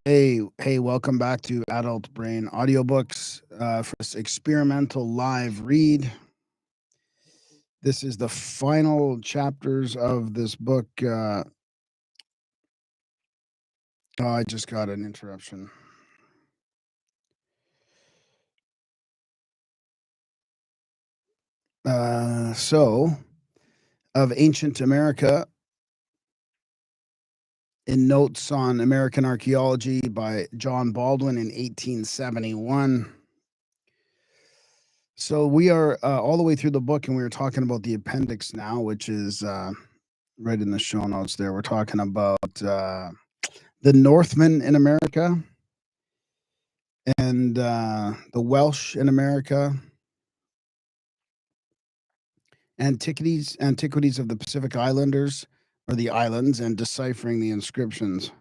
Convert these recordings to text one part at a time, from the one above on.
Hey, welcome back to Adult Brain Audiobooks for this experimental live read. This is the final chapters of this book. I just got an interruption. Of Ancient America in Notes on American Archaeology by John Baldwin in 1871. So we are all the way through the book, and we were talking about the appendix now, which is right in the show notes there. We're talking about the Northmen in America and the Welsh in America, antiquities of the Pacific Islanders or the islands, and deciphering the inscriptions.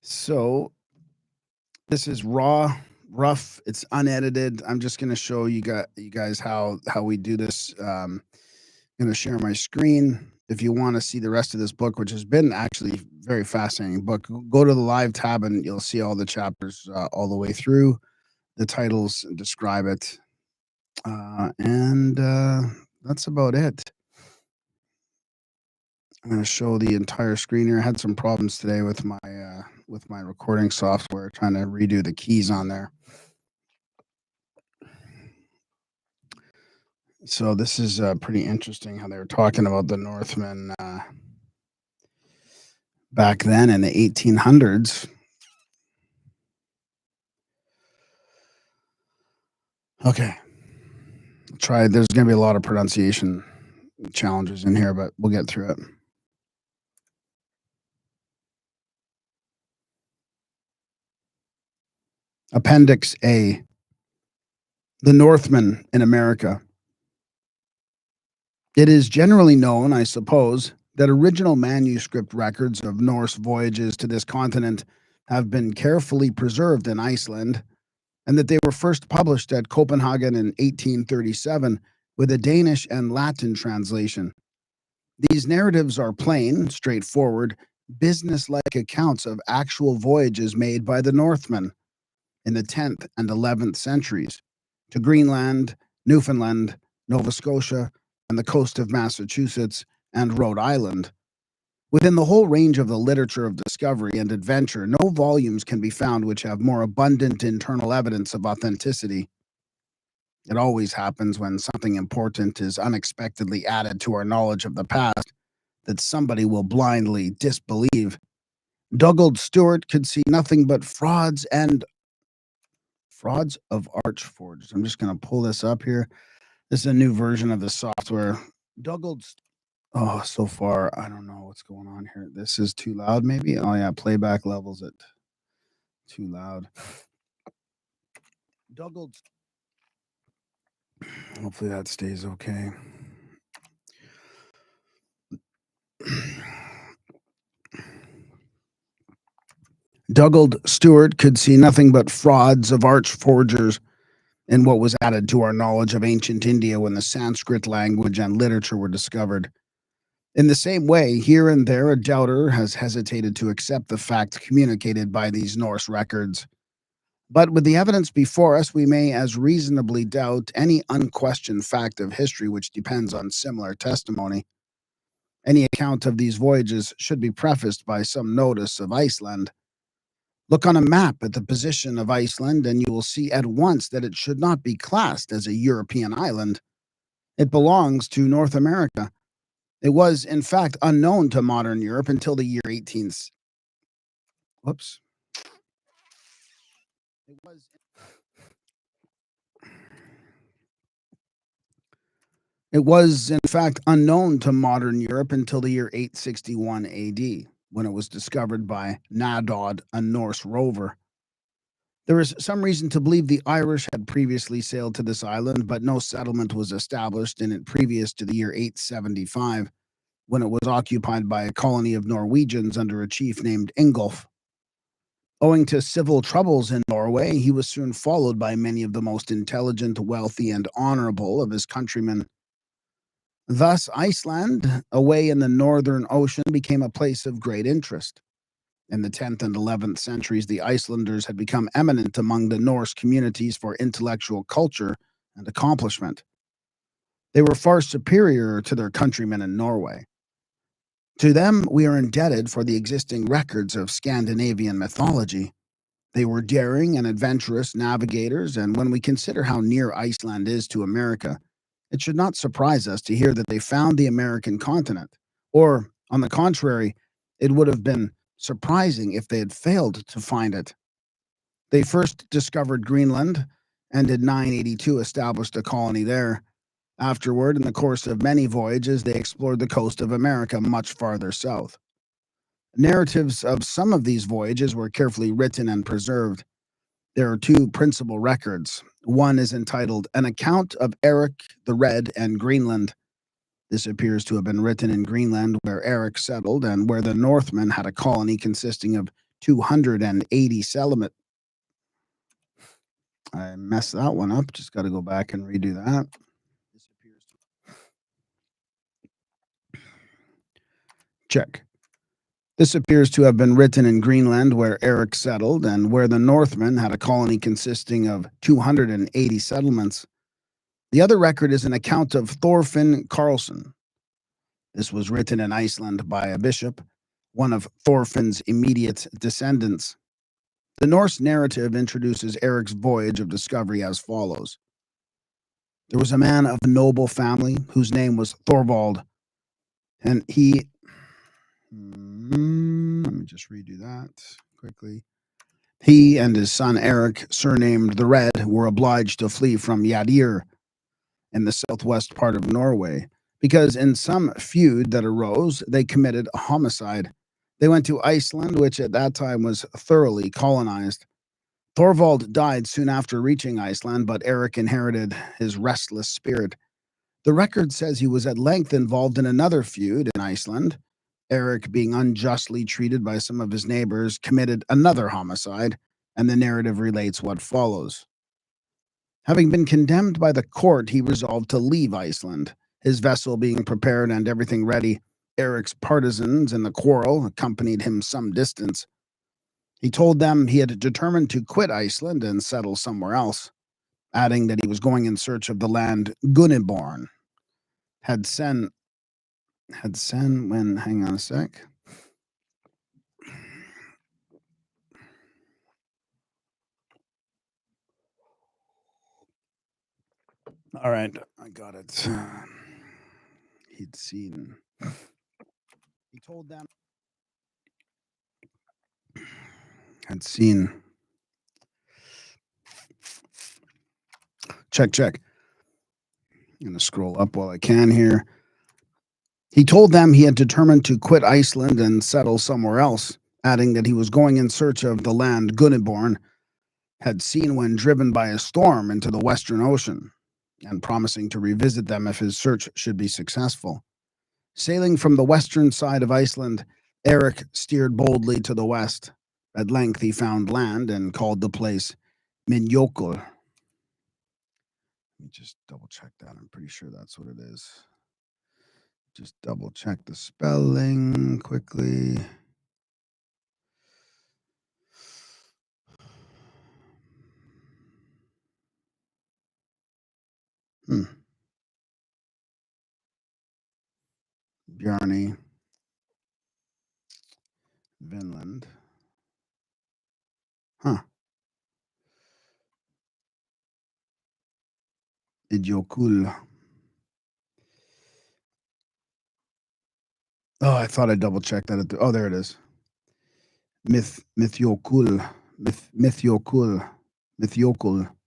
So this is rough. It's unedited. I'm just going to show you guys how we do this. I'm going to share my screen. If you want to see the rest of this book, which has been actually very fascinating book, go to the live tab and you'll see all the chapters all the way through. The titles describe it, and that's about it. I'm going to show the entire screen here. I had some problems today with my recording software, trying to redo the keys on there. So this is pretty interesting how they were talking about the Northmen back then in the 1800s. Okay. Try. There's going to be a lot of pronunciation challenges in here, but we'll get through it. Appendix A. The Northmen in America. It is generally known, I suppose, that original manuscript records of Norse voyages to this continent have been carefully preserved in Iceland, and that they were first published at Copenhagen in 1837 with a Danish and Latin translation. These narratives are plain, straightforward, business-like accounts of actual voyages made by the Northmen in the 10th and 11th centuries to Greenland, Newfoundland, Nova Scotia, and the coast of Massachusetts and Rhode Island. Within the whole range of the literature of discovery and adventure, no volumes can be found which have more abundant internal evidence of authenticity. It always happens when something important is unexpectedly added to our knowledge of the past that somebody will blindly disbelieve. Dugald Stewart could see nothing but frauds of archforgers. I'm just going to pull this up here. This is a new version of the software. So far, I don't know what's going on here. This is too loud, maybe? Oh, yeah, playback levels at too loud. Hopefully that stays okay. Dugald Stewart could see nothing but frauds of archforgers in what was added to our knowledge of ancient India when the Sanskrit language and literature were discovered. In the same way, here and there, a doubter has hesitated to accept the fact communicated by these Norse records. But with the evidence before us, we may as reasonably doubt any unquestioned fact of history which depends on similar testimony. Any account of these voyages should be prefaced by some notice of Iceland. Look on a map at the position of Iceland, and you will see at once that it should not be classed as a European island. It belongs to North America. It was, in fact, unknown to modern Europe until the year 18th. Whoops. It was, in fact, unknown to modern Europe until the year 861 AD, when it was discovered by Nadod, a Norse rover. There is some reason to believe the Irish had previously sailed to this island, but no settlement was established in it previous to the year 875, when it was occupied by a colony of Norwegians under a chief named Ingolf. Owing to civil troubles in Norway, he was soon followed by many of the most intelligent, wealthy, and honorable of his countrymen. Thus, Iceland, away in the northern ocean, became a place of great interest. In the 10th and 11th centuries, the Icelanders had become eminent among the Norse communities for intellectual culture and accomplishment. They were far superior to their countrymen in Norway. To them, we are indebted for the existing records of Scandinavian mythology. They were daring and adventurous navigators, and when we consider how near Iceland is to America, it should not surprise us to hear that they found the American continent. Or, on the contrary, it would have been surprising if they had failed to find it. They first discovered Greenland and in 982 established a colony there. Afterward, in the course of many voyages, they explored the coast of America much farther south. Narratives of some of these voyages were carefully written and preserved. There are two principal records. One is entitled An Account of Eric the Red and Greenland. This appears to have been written in Greenland, where Eric settled and where the Northmen had a colony consisting of 280 settlements. I messed that one up. Just got to go back and redo that. Check. This appears to have been written in Greenland, where Eric settled, and where the Northmen had a colony consisting of 280 settlements. The other record is an account of Thorfinn Karlsson. This was written in Iceland by a bishop, one of Thorfinn's immediate descendants. The Norse narrative introduces Eric's voyage of discovery as follows. There was a man of noble family whose name was Thorvald, and he... Let me just redo that quickly. He and his son Eric, surnamed the Red, were obliged to flee from Yadir in the southwest part of Norway, because in some feud that arose, they committed a homicide. They went to Iceland, which at that time was thoroughly colonized. Thorvald died soon after reaching Iceland, but Eric inherited his restless spirit. The record says he was at length involved in another feud in Iceland. Eric, being unjustly treated by some of his neighbors, committed another homicide, and the narrative relates what follows. Having been condemned by the court, he resolved to leave Iceland. His vessel being prepared and everything ready, Eric's partisans in the quarrel accompanied him some distance. He told them he had determined to quit Iceland and settle somewhere else, adding that he was going in search of the land Gunniborn. Hang on a sec. All right, I got it. He'd seen. He told them had seen. Check. I'm going to scroll up while I can here. He told them he had determined to quit Iceland and settle somewhere else, adding that he was going in search of the land Gunniborn had seen when driven by a storm into the Western Ocean, and promising to revisit them if his search should be successful. Sailing from the western side of Iceland, Eric steered boldly to the west. At length he found land and called the place Minjökull. Let me just double check that. I'm pretty sure that's what it is. Just double check the spelling quickly. Bjarni, Vinland. Idjokul. Oh, I thought I double checked that. Oh, there it is. Mythjökull. Mythjökull. Mythjökull.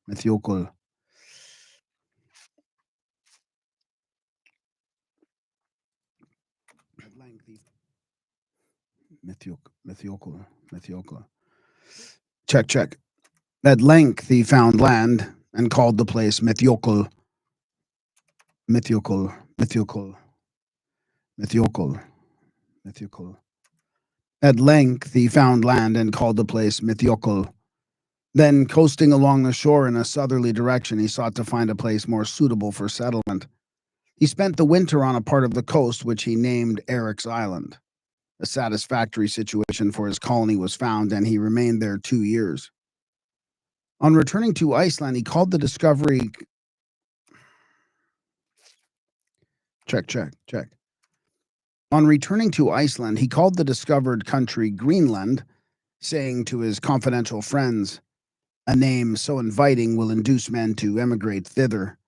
Check. At length he found land and called the place Mythjökull. Mythjökull. At length he found land and called the place Mythiokul. Then, coasting along the shore in a southerly direction, he sought to find a place more suitable for settlement. He spent the winter on a part of the coast which he named Eric's Island. A satisfactory situation for his colony was found, and he remained there 2 years. On returning to Iceland, he called the discovery. Check. On returning to Iceland, he called the discovered country Greenland, saying to his confidential friends, "A name so inviting will induce men to emigrate thither."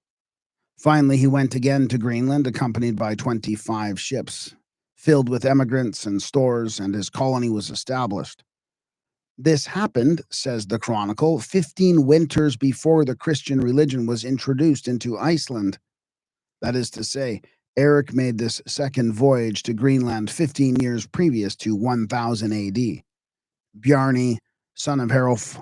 Finally, he went again to Greenland, accompanied by 25 ships, filled with emigrants and stores, and his colony was established. This happened, says the Chronicle, 15 winters before the Christian religion was introduced into Iceland. That is to say, Eric made this second voyage to Greenland 15 years previous to 1000 AD. Bjarni, son of Herolf,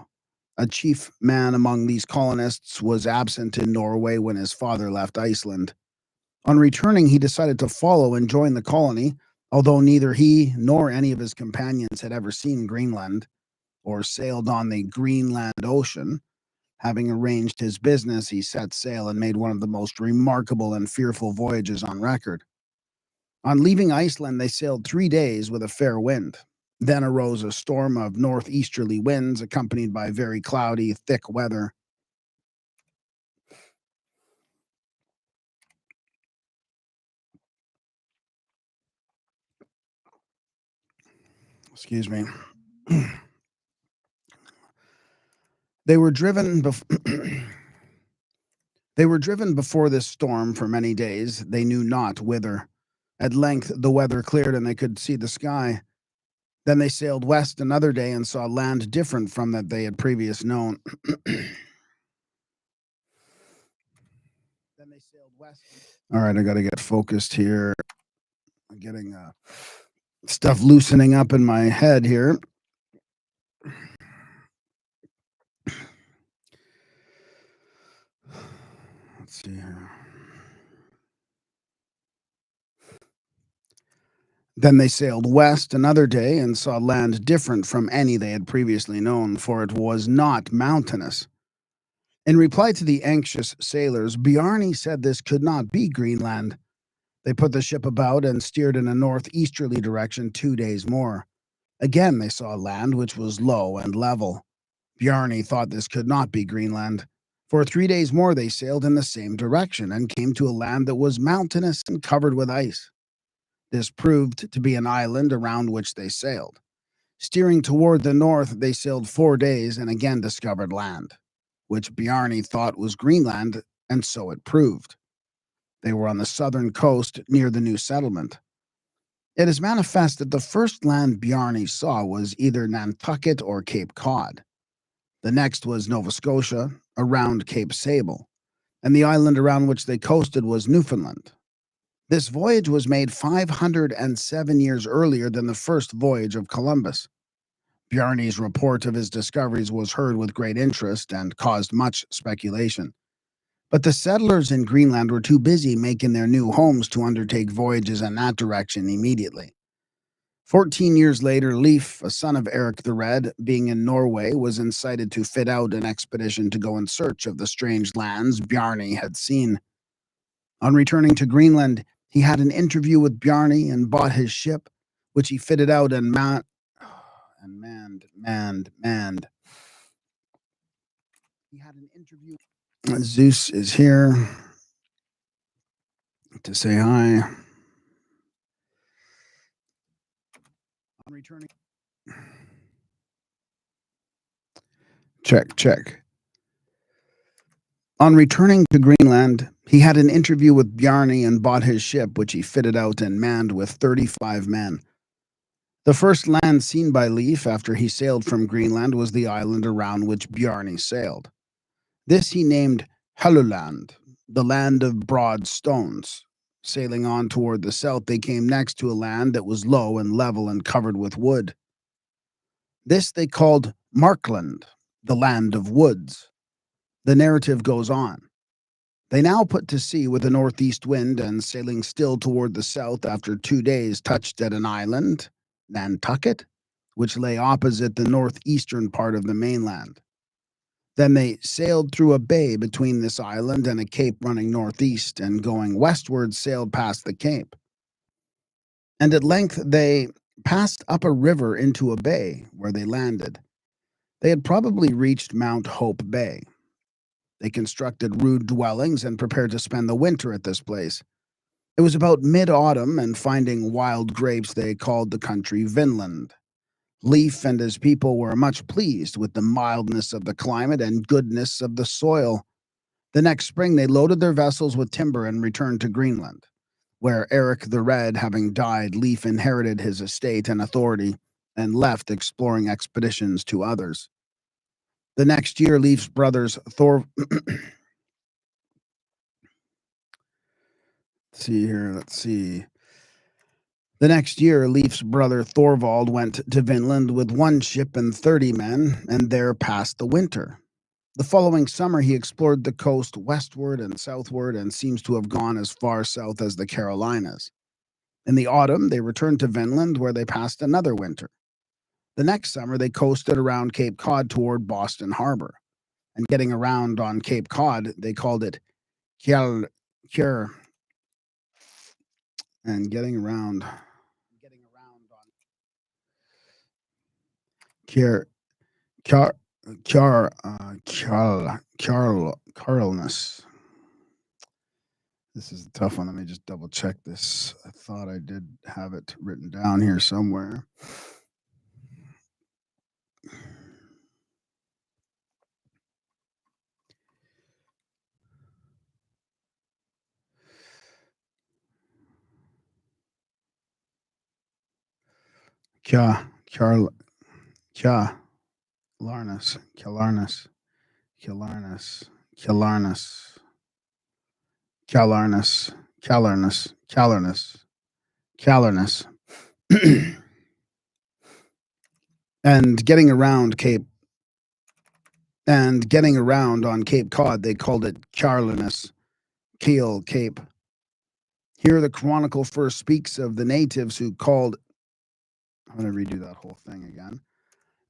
a chief man among these colonists, was absent in Norway when his father left Iceland. On returning, he decided to follow and join the colony, although neither he nor any of his companions had ever seen Greenland or sailed on the Greenland Ocean. Having arranged his business, he set sail and made one of the most remarkable and fearful voyages on record. On leaving Iceland, they sailed 3 days with a fair wind. Then arose a storm of northeasterly winds, accompanied by very cloudy, thick weather. Excuse me. They were driven before this storm for many days, they knew not whither. At length the weather cleared and they could see the sky. Then they sailed west another day and saw land different from that they had previously known. All right, I got to get focused here. I'm getting stuff loosening up in my head here. Let's see here. Then they sailed west another day and saw land different from any they had previously known, for it was not mountainous. In reply to the anxious sailors, Bjarni said this could not be Greenland. They put the ship about and steered in a northeasterly direction 2 days more. Again they saw land which was low and level. Bjarni thought this could not be Greenland. For 3 days more they sailed in the same direction and came to a land that was mountainous and covered with ice. This proved to be an island around which they sailed. Steering toward the north, they sailed 4 days and again discovered land, which Bjarni thought was Greenland, and so it proved. They were on the southern coast near the new settlement. It is manifest that the first land Bjarni saw was either Nantucket or Cape Cod. The next was Nova Scotia, around Cape Sable, and the island around which they coasted was Newfoundland. This voyage was made 507 years earlier than the first voyage of Columbus. Bjarni's report of his discoveries was heard with great interest and caused much speculation. But the settlers in Greenland were too busy making their new homes to undertake voyages in that direction immediately. 14 years later, Leif, a son of Eric the Red, being in Norway, was incited to fit out an expedition to go in search of the strange lands Bjarni had seen. On returning to Greenland, he had an interview with Bjarni and bought his ship, which he fitted out and manned. He had an interview. Zeus is here to say hi. On returning. Check. On returning to Greenland, he had an interview with Bjarni and bought his ship, which he fitted out and manned with 35 men. The first land seen by Leif after he sailed from Greenland was the island around which Bjarni sailed. This he named Helluland, the land of broad stones. Sailing on toward the south, they came next to a land that was low and level and covered with wood. This they called Markland, the land of woods. The narrative goes on. They now put to sea with a northeast wind and sailing still toward the south after 2 days touched at an island, Nantucket, which lay opposite the northeastern part of the mainland. Then they sailed through a bay between this island and a cape running northeast, and going westward sailed past the cape. And at length they passed up a river into a bay, where they landed. They had probably reached Mount Hope Bay. They constructed rude dwellings and prepared to spend the winter at this place. It was about mid-autumn, and finding wild grapes, they called the country Vinland. Leif and his people were much pleased with the mildness of the climate and goodness of the soil. The next spring they loaded their vessels with timber and returned to Greenland, where Eric the Red having died, Leif inherited his estate and authority and left exploring expeditions to others. The next year, Leif's brothers let's see. The next year, Leif's brother Thorvald went to Vinland with 1 ship and 30 men, and there passed the winter. The following summer, he explored the coast westward and southward and seems to have gone as far south as the Carolinas. In the autumn, they returned to Vinland, where they passed another winter. The next summer, they coasted around Cape Cod toward Boston Harbor. And getting around on Cape Cod, they called it Kjell, and getting around on Carlness. This is a tough one. Let me just double check this. I thought I did have it written down here somewhere. Callarness. And getting around on Cape Cod, they called it Carlinus, Keel Cape. Here the chronicle first speaks of the natives who called, I'm going to redo that whole thing again.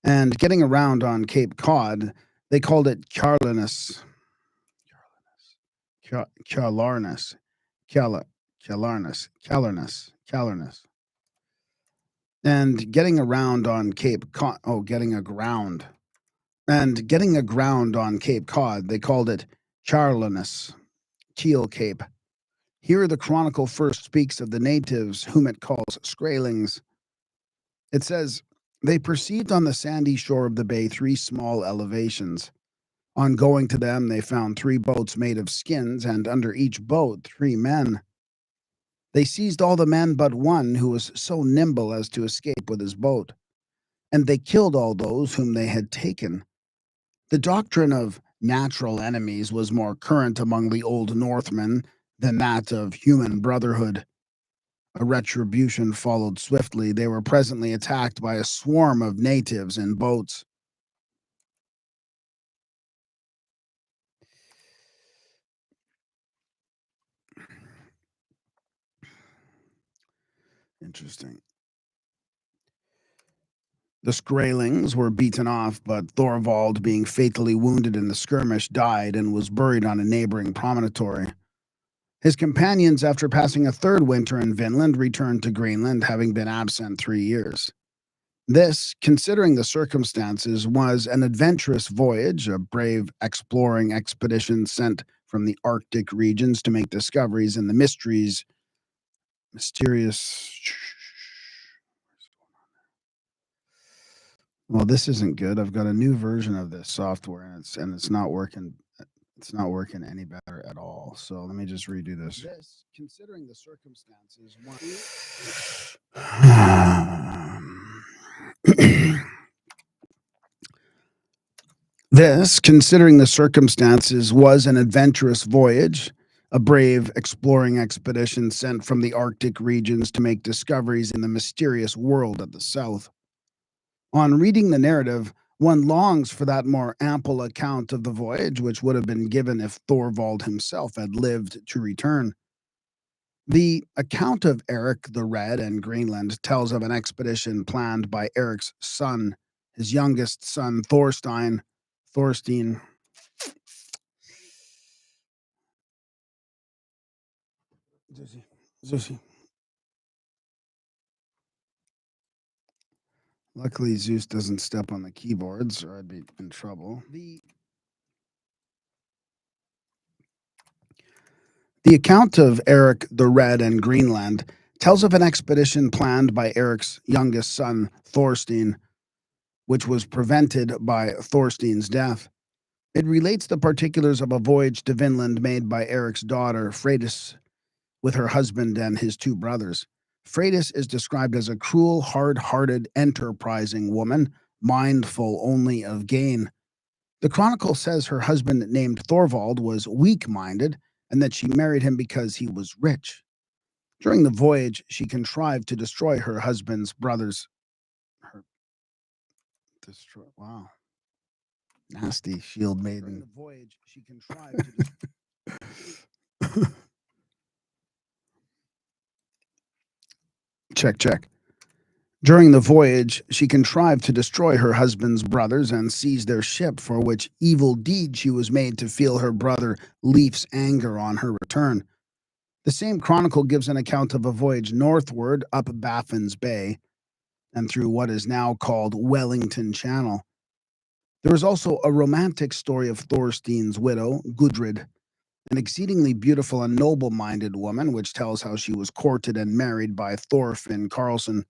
And getting around on Cape Cod, they called it Carlinus. Callarnus. And getting around on Cape Cod, getting aground. And getting aground on Cape Cod, they called it Charlinus, Keel Cape. Here the chronicle first speaks of the natives, whom it calls Skraelings. It says, they perceived on the sandy shore of the bay 3 small elevations. On going to them, they found 3 boats made of skins, and under each boat 3 men. They seized all the men but one, who was so nimble as to escape with his boat. And they killed all those whom they had taken. The doctrine of natural enemies was more current among the old Northmen than that of human brotherhood. A retribution followed swiftly. They were presently attacked by a swarm of natives in boats. Interesting. The Skraelings were beaten off, but Thorvald, being fatally wounded in the skirmish, died and was buried on a neighboring promontory. His companions, after passing a 3rd winter in Vinland, returned to Greenland, having been absent 3 years. This, considering the circumstances, was an adventurous voyage, a brave exploring expedition sent from the Arctic regions to make discoveries in the mysterious. Well, this isn't good. I've got a new version of this software, and it's not working. It's not working any better at all. So let me just redo this. This, considering the circumstances, This, considering the circumstances, was an adventurous voyage, a brave exploring expedition sent from the Arctic regions to make discoveries in the mysterious world at the south. On reading the narrative, one longs for that more ample account of the voyage which would have been given if Thorvald himself had lived to return. The account of Eric the Red and Greenland tells of an expedition planned by Eric's son, his youngest son, Thorstein. Zeus. Luckily, Zeus doesn't step on the keyboards, or I'd be in trouble. The account of Eric the Red and Greenland tells of an expedition planned by Eric's youngest son, Thorstein, which was prevented by Thorstein's death. It relates the particulars of a voyage to Vinland made by Eric's daughter, Freydis, with her husband and his two brothers. Freydis is described as a cruel, hard-hearted, enterprising woman, mindful only of gain. The chronicle says her husband, named Thorvald, was weak-minded and that she married him because he was rich. During the voyage, she contrived to destroy her husband's brothers. Wow. Nasty shield maiden. During the voyage, she contrived to Check. During the voyage, she contrived to destroy her husband's brothers and seize their ship, for which evil deed she was made to feel her brother Leif's anger on her return. The same chronicle gives an account of a voyage northward up Baffin's Bay and through what is now called Wellington Channel. There is also a romantic story of Thorstein's widow, Gudrid, an exceedingly beautiful and noble-minded woman, which tells how she was courted and married by Thorfinn Karlsson,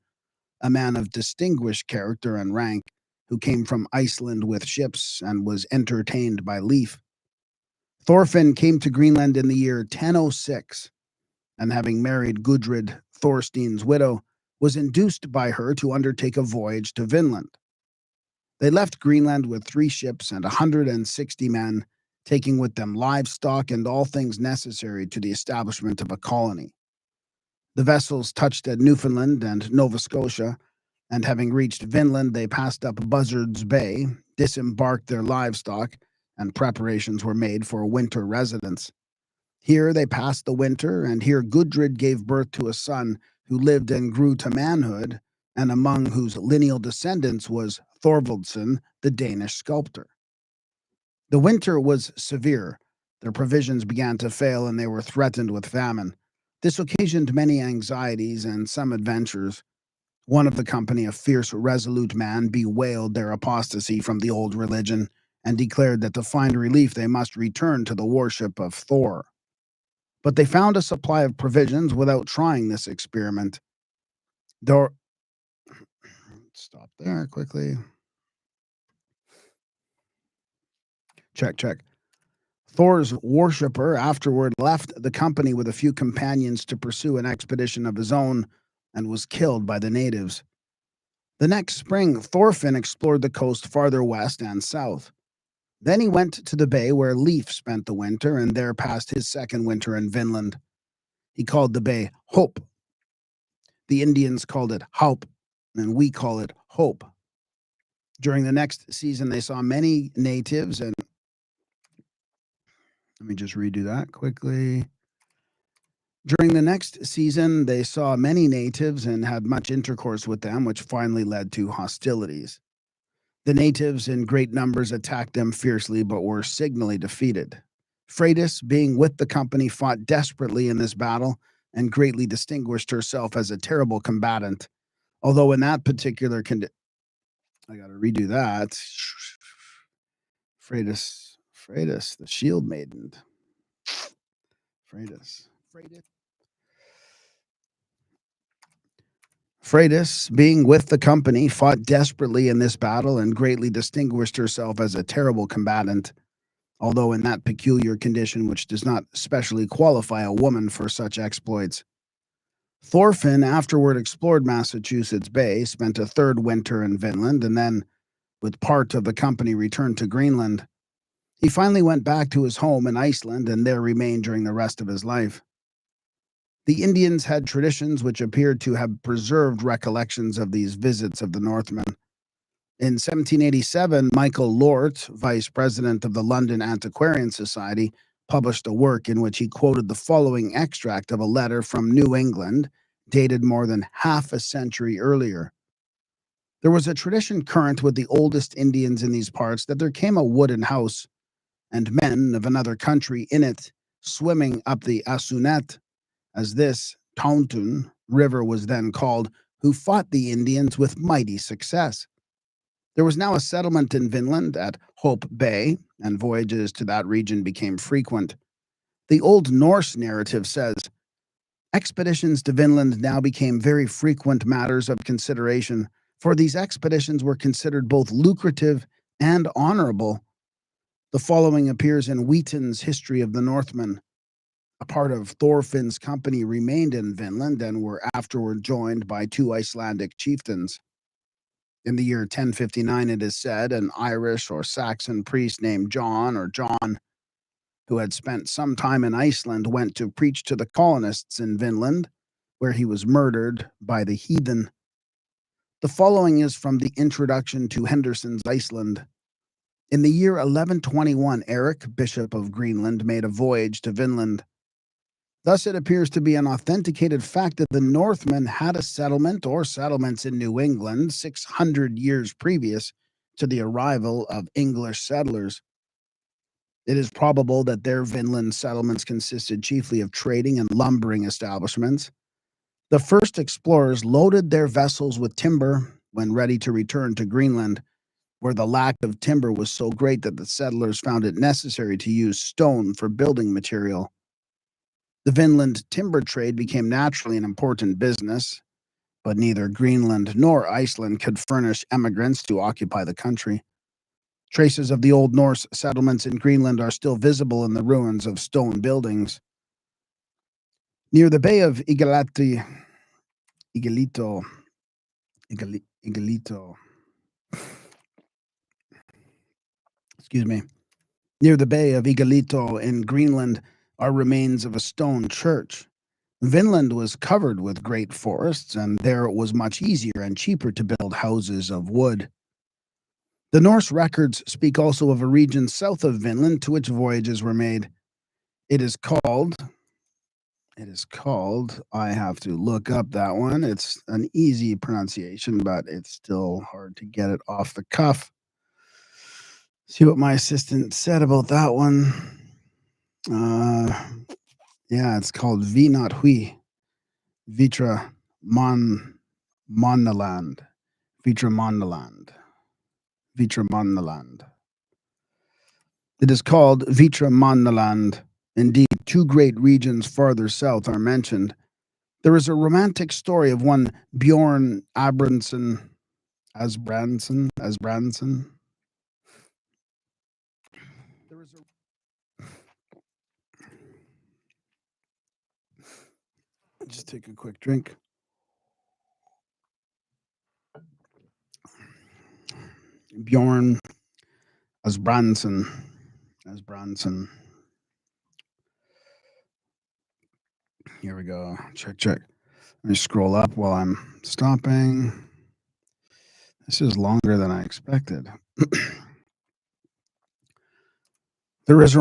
a man of distinguished character and rank, who came from Iceland with ships and was entertained by Leif. Thorfinn came to Greenland in the year 1006, and having married Gudrid, Thorstein's widow, was induced by her to undertake a voyage to Vinland. They left Greenland with 3 ships and 160 men, taking with them livestock and all things necessary to the establishment of a colony. The vessels touched at Newfoundland and Nova Scotia, and having reached Vinland, they passed up Buzzards Bay, disembarked their livestock, and preparations were made for winter residence. Here they passed the winter, and here Gudrid gave birth to a son who lived and grew to manhood, and among whose lineal descendants was Thorvaldsson, the Danish sculptor. The winter was severe. Their provisions began to fail, and they were threatened with famine. This occasioned many anxieties and some adventures. One of the company, a fierce, resolute man, bewailed their apostasy from the old religion and declared that to find relief they must return to the worship of Thor. But they found a supply of provisions without trying this experiment. Stop there quickly. Check. Thor's worshipper afterward left the company with a few companions to pursue an expedition of his own and was killed by the natives. The next spring, Thorfinn explored the coast farther west and south. Then he went to the bay where Leif spent the winter and there passed his second winter in Vinland. He called the bay Hope. The Indians called it Haup, and we call it Hope. During the next season, they saw many natives and let me just redo that quickly. During the next season, they saw many natives and had much intercourse with them, which finally led to hostilities. The natives in great numbers attacked them fiercely, but were signally defeated. Freydis, being with the company, fought desperately in this battle and greatly distinguished herself as a terrible combatant. Although in that particular I got to redo that. Freydis, the shield maiden. Freydis, being with the company, fought desperately in this battle and greatly distinguished herself as a terrible combatant, although in that peculiar condition which does not specially qualify a woman for such exploits. Thorfinn afterward explored Massachusetts Bay, spent a third winter in Vinland, and then, with part of the company, returned to Greenland. He finally went back to his home in Iceland and there remained during the rest of his life. The Indians had traditions which appeared to have preserved recollections of these visits of the Northmen. In 1787, Michael Lort, vice president of the London Antiquarian Society, published a work in which he quoted the following extract of a letter from New England, dated more than half a century earlier. There was a tradition current with the oldest Indians in these parts that there came a wooden house, and men of another country in it, swimming up the Assunet, as this Taunton river was then called, who fought the Indians with mighty success. There was now a settlement in Vinland at Hope Bay, and voyages to that region became frequent. The Old Norse narrative says, expeditions to Vinland now became very frequent matters of consideration, for these expeditions were considered both lucrative and honorable. The following appears in Wheaton's History of the Northmen. A part of Thorfinn's company remained in Vinland and were afterward joined by 2 Icelandic chieftains. In the year 1059, it is said, an Irish or Saxon priest named John, who had spent some time in Iceland, went to preach to the colonists in Vinland, where he was murdered by the heathen. The following is from the introduction to Henderson's Iceland. In the year 1121, Eric, Bishop of Greenland, made a voyage to Vinland. Thus it appears to be an authenticated fact that the Northmen had a settlement or settlements in New England 600 years previous to the arrival of English settlers. It is probable that their Vinland settlements consisted chiefly of trading and lumbering establishments. The first explorers loaded their vessels with timber when ready to return to Greenland, where the lack of timber was so great that the settlers found it necessary to use stone for building material. The Vinland timber trade became naturally an important business, but neither Greenland nor Iceland could furnish emigrants to occupy the country. Traces of the Old Norse settlements in Greenland are still visible in the ruins of stone buildings. Near the Bay of Igalito, Near the Bay of Igalito in Greenland are remains of a stone church. Vinland was covered with great forests, and there it was much easier and cheaper to build houses of wood. The Norse records speak also of a region south of Vinland to which voyages were made. It is called, I have to look up that one. It's an easy pronunciation, but it's still hard to get it off the cuff. See what my assistant said about that one. Yeah, it's called Vinat Hui, Vitra Monnaland. It is called Vitra Monnaland. Indeed, 2 great regions farther south are mentioned. There is a romantic story of one Bjorn Asbrandsson. Just take a quick drink. Bjorn Asbrandsson. Here we go. Check. Let me scroll up while I'm stopping. This is longer than I expected. There is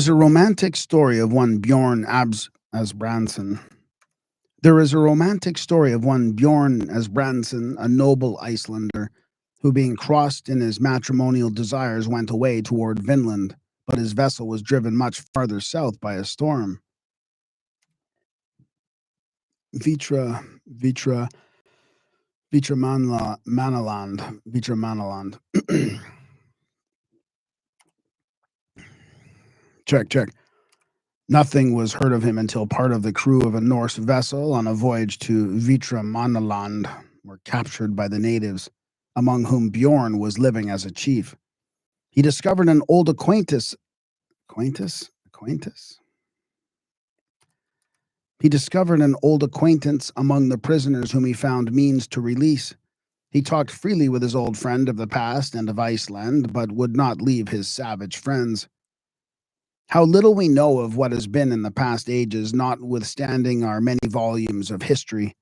a romantic story of one Bjorn Asbrandsson. There is a romantic story of one Bjorn Asbrandsson, a noble Icelander, who, being crossed in his matrimonial desires, went away toward Vinland, but his vessel was driven much farther south by a storm. Vitra Manaland. Check. Nothing was heard of him until part of the crew of a Norse vessel on a voyage to Vitra Manaland were captured by the natives, among whom Bjorn was living as a chief. He discovered an old acquaintance. He discovered an old acquaintance among the prisoners whom he found means to release. He talked freely with his old friend of the past and of Iceland, but would not leave his savage friends. How little we know of what has been in the past ages, notwithstanding our many volumes of history.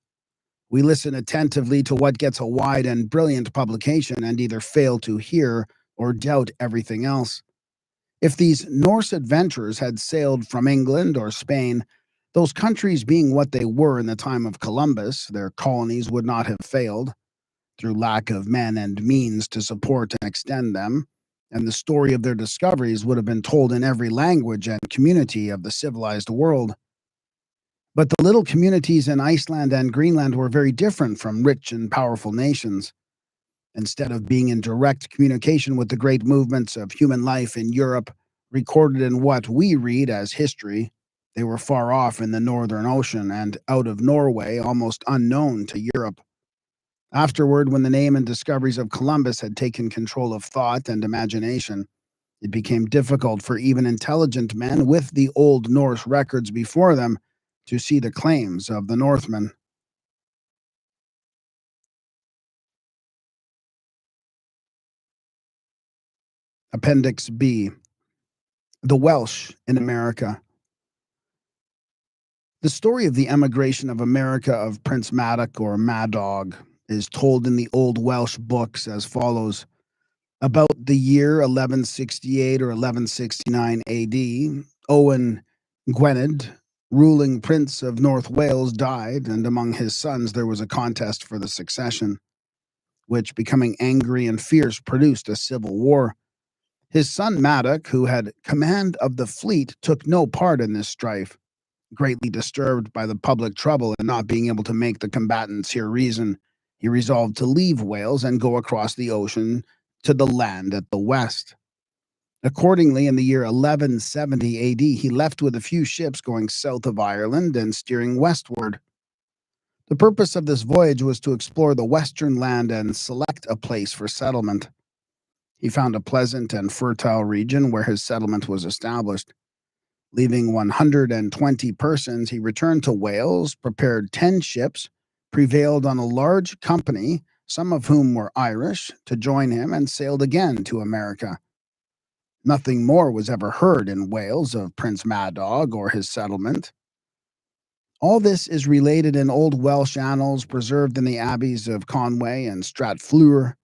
We listen attentively to what gets a wide and brilliant publication and either fail to hear or doubt everything else. If these Norse adventurers had sailed from England or Spain, those countries being what they were in the time of Columbus, their colonies would not have failed through lack of men and means to support and extend them, and the story of their discoveries would have been told in every language and community of the civilized world. But the little communities in Iceland and Greenland were very different from rich and powerful nations. Instead of being in direct communication with the great movements of human life in Europe, recorded in what we read as history, they were far off in the Northern Ocean and out of Norway, almost unknown to Europe. Afterward, when the name and discoveries of Columbus had taken control of thought and imagination, it became difficult for even intelligent men with the Old Norse records before them to see the claims of the Northmen. Appendix B. The Welsh in America. The story of the emigration of America of Prince Madoc or Madog is told in the old Welsh books as follows. About the year 1168 or 1169 AD, Owen Gwynedd, ruling prince of North Wales, died, and among his sons there was a contest for the succession, which, becoming angry and fierce, produced a civil war. His son Madoc, who had command of the fleet, took no part in this strife. Greatly disturbed by the public trouble and not being able to make the combatants hear reason, he resolved to leave Wales and go across the ocean to the land at the west. Accordingly, in the year 1170 AD, he left with a few ships going south of Ireland and steering westward. The purpose of this voyage was to explore the western land and select a place for settlement. He found a pleasant and fertile region where his settlement was established. Leaving 120 persons, he returned to Wales, prepared 10 ships, prevailed on a large company, some of whom were Irish, to join him, and sailed again to America. Nothing more was ever heard in Wales of Prince Madog or his settlement. All this is related in old Welsh annals preserved in the abbeys of Conway and Stratfleur.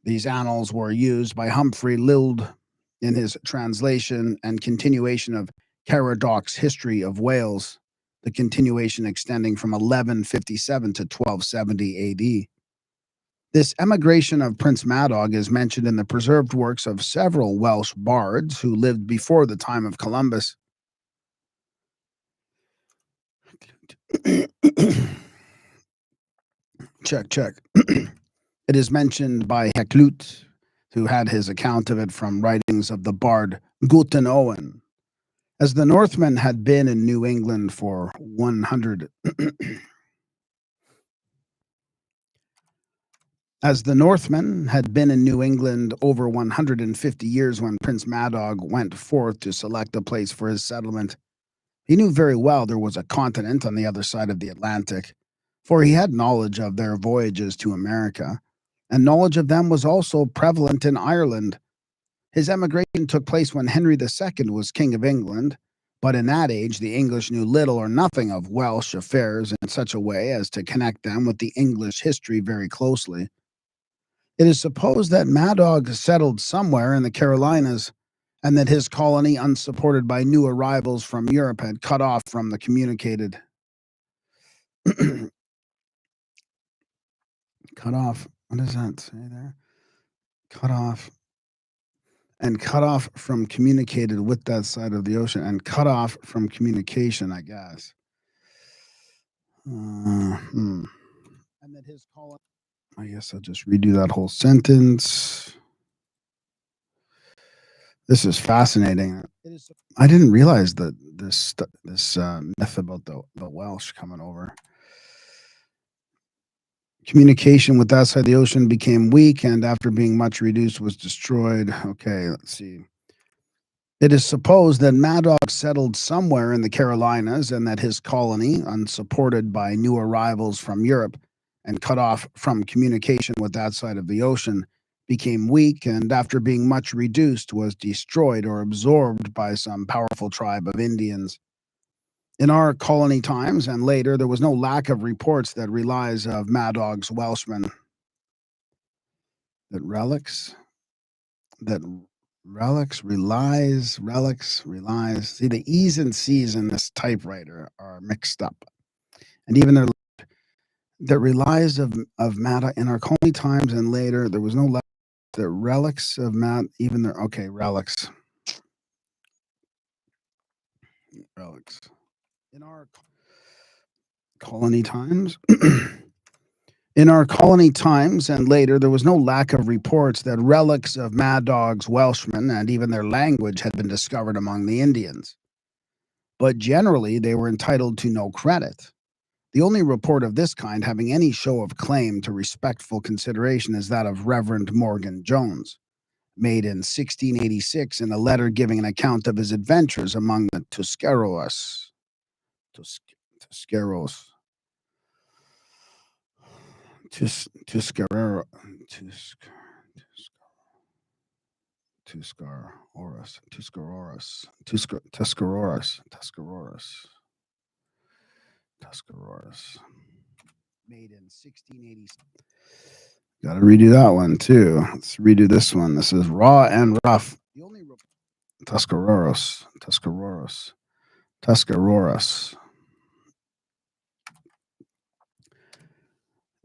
These annals were used by Humphrey Lyld in his translation and continuation of Caradoc's History of Wales, the continuation extending from 1157 to 1270 AD. This emigration of Prince Madog is mentioned in the preserved works of several Welsh bards who lived before the time of Columbus. Check. It is mentioned by Hakluyt, who had his account of it from writings of the bard Guten Owen. As the Northmen had been in New England for 100 As the Northmen had been in New England over 150 years when Prince Madog went forth to select a place for his settlement, he knew very well there was a continent on the other side of the Atlantic, for he had knowledge of their voyages to America, and knowledge of them was also prevalent in Ireland. His emigration took place when Henry II was King of England, but in that age the English knew little or nothing of Welsh affairs in such a way as to connect them with the English history very closely. It is supposed that Madog settled somewhere in the Carolinas, and that his colony, unsupported by new arrivals from Europe, had cut off from the communicated. Cut off. What does that say there? Cut off. And cut off from communicated with that side of the ocean, and cut off from communication, I guess. And that his colony. I guess I'll just redo that whole sentence. This is fascinating. I didn't realize that this myth about the Welsh coming over. Communication with that side of the ocean became weak, and after being much reduced, was destroyed. Okay, let's see. It is supposed that Madog settled somewhere in the Carolinas, and that his colony, unsupported by new arrivals from Europe and cut off from communication with that side of the ocean, became weak, and after being much reduced, was destroyed or absorbed by some powerful tribe of Indians. In our colony times and later, there was no lack of reports that relies of Madog's Welshmen. That relics, that relics, relies. See, the E's and C's in this typewriter are mixed up. And even that relies of Mata in our colony times and later, there was no the relics of Mat, even there. Okay, relics. In our colony times. In our colony times and later, there was no lack of reports that relics of Mad Dogs, Welshmen, and even their language had been discovered among the Indians. But generally, they were entitled to no credit. The only report of this kind having any show of claim to respectful consideration is that of Reverend Morgan Jones, made in 1686 in a letter giving an account of his adventures among the Tuscaroras. Tuscaroras. Made in 1686. Got to redo that one too. Let's redo this one. This is Raw and Rough. The only Tuscaroras.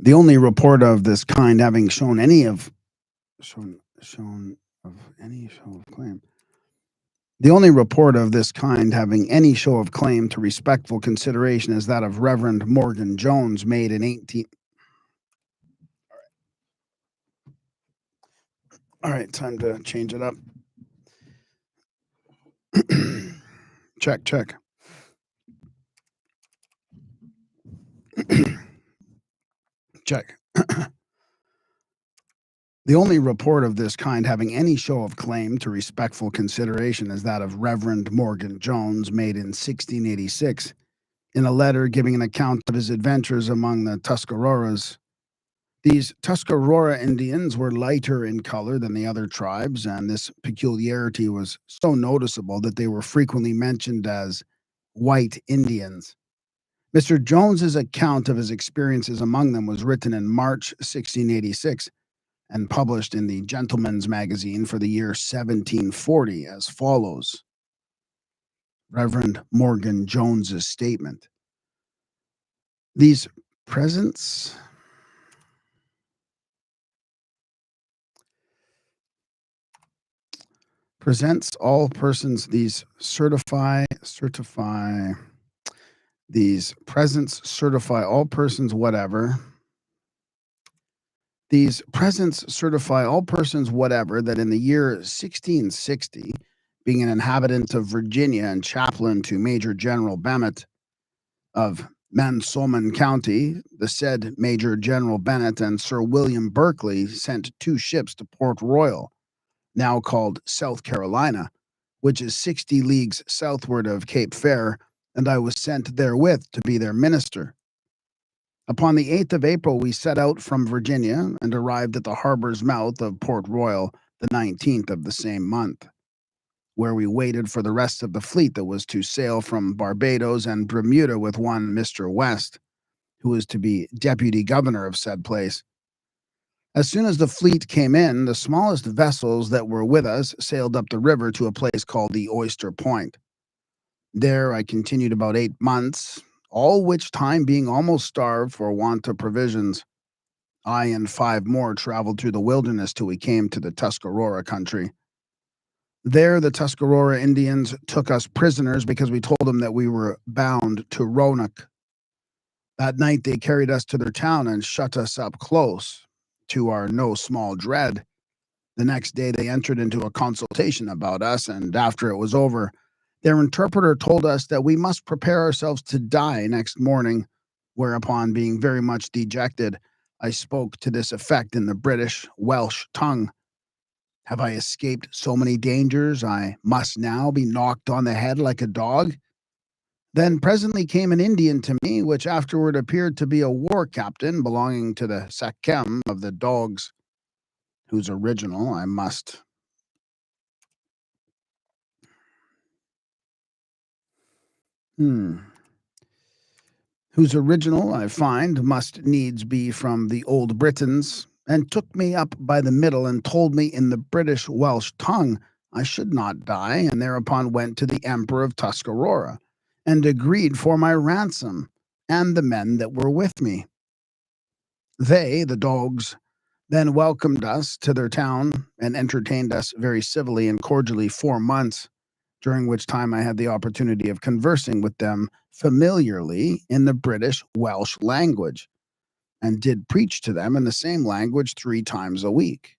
The only report of this kind having shown any of any show of claim. The only report of this kind having any show of claim to respectful consideration is that of Reverend Morgan Jones, made in 18. All right, time to change it up. Check. Check. The only report of this kind having any show of claim to respectful consideration is that of Reverend Morgan Jones, made in 1686, in a letter giving an account of his adventures among the Tuscaroras. These Tuscarora Indians were lighter in color than the other tribes, and this peculiarity was so noticeable that they were frequently mentioned as white Indians. Mr. Jones's account of his experiences among them was written in March 1686 and published in the Gentleman's Magazine for the year 1740 as follows. Reverend Morgan Jones's statement. These presents presents all persons these certify these presents certify all persons whatever. These presents certify all persons whatever that in the year 1660, being an inhabitant of Virginia and chaplain to Major General Bennett of Mansoman County, the said Major General Bennett and Sir William Berkeley sent 2 ships to Port Royal, now called South Carolina, which is 60 leagues southward of Cape Fair, and I was sent therewith to be their minister. Upon the 8th of April, we set out from Virginia and arrived at the harbor's mouth of Port Royal the 19th of the same month, where we waited for the rest of the fleet that was to sail from Barbados and Bermuda with one Mr. West, who was to be deputy governor of said place. As soon as the fleet came in, the smallest vessels that were with us sailed up the river to a place called the Oyster Point. There I continued about 8 months, all which time being almost starved for want of provisions. I and 5 more traveled through the wilderness till we came to the Tuscarora country. There the Tuscarora Indians took us prisoners because we told them that we were bound to Roanoke. That night they carried us to their town and shut us up close, to our no small dread. The next day they entered into a consultation about us, and after it was over, their interpreter told us that we must prepare ourselves to die next morning, whereupon, being very much dejected, I spoke to this effect in the British Welsh tongue. Have I escaped so many dangers I must now be knocked on the head like a dog? Then presently came an Indian to me, which afterward appeared to be a war captain belonging to the Sakem of the dogs, whose original I must whose original, I find, must needs be from the old Britons, and took me up by the middle and told me in the British Welsh tongue I should not die, and thereupon went to the Emperor of Tuscarora, and agreed for my ransom, and the men that were with me. They, the dogs, then welcomed us to their town, and entertained us very civilly and cordially 4 months, during which time I had the opportunity of conversing with them familiarly in the British Welsh language, and did preach to them in the same language 3 times a week.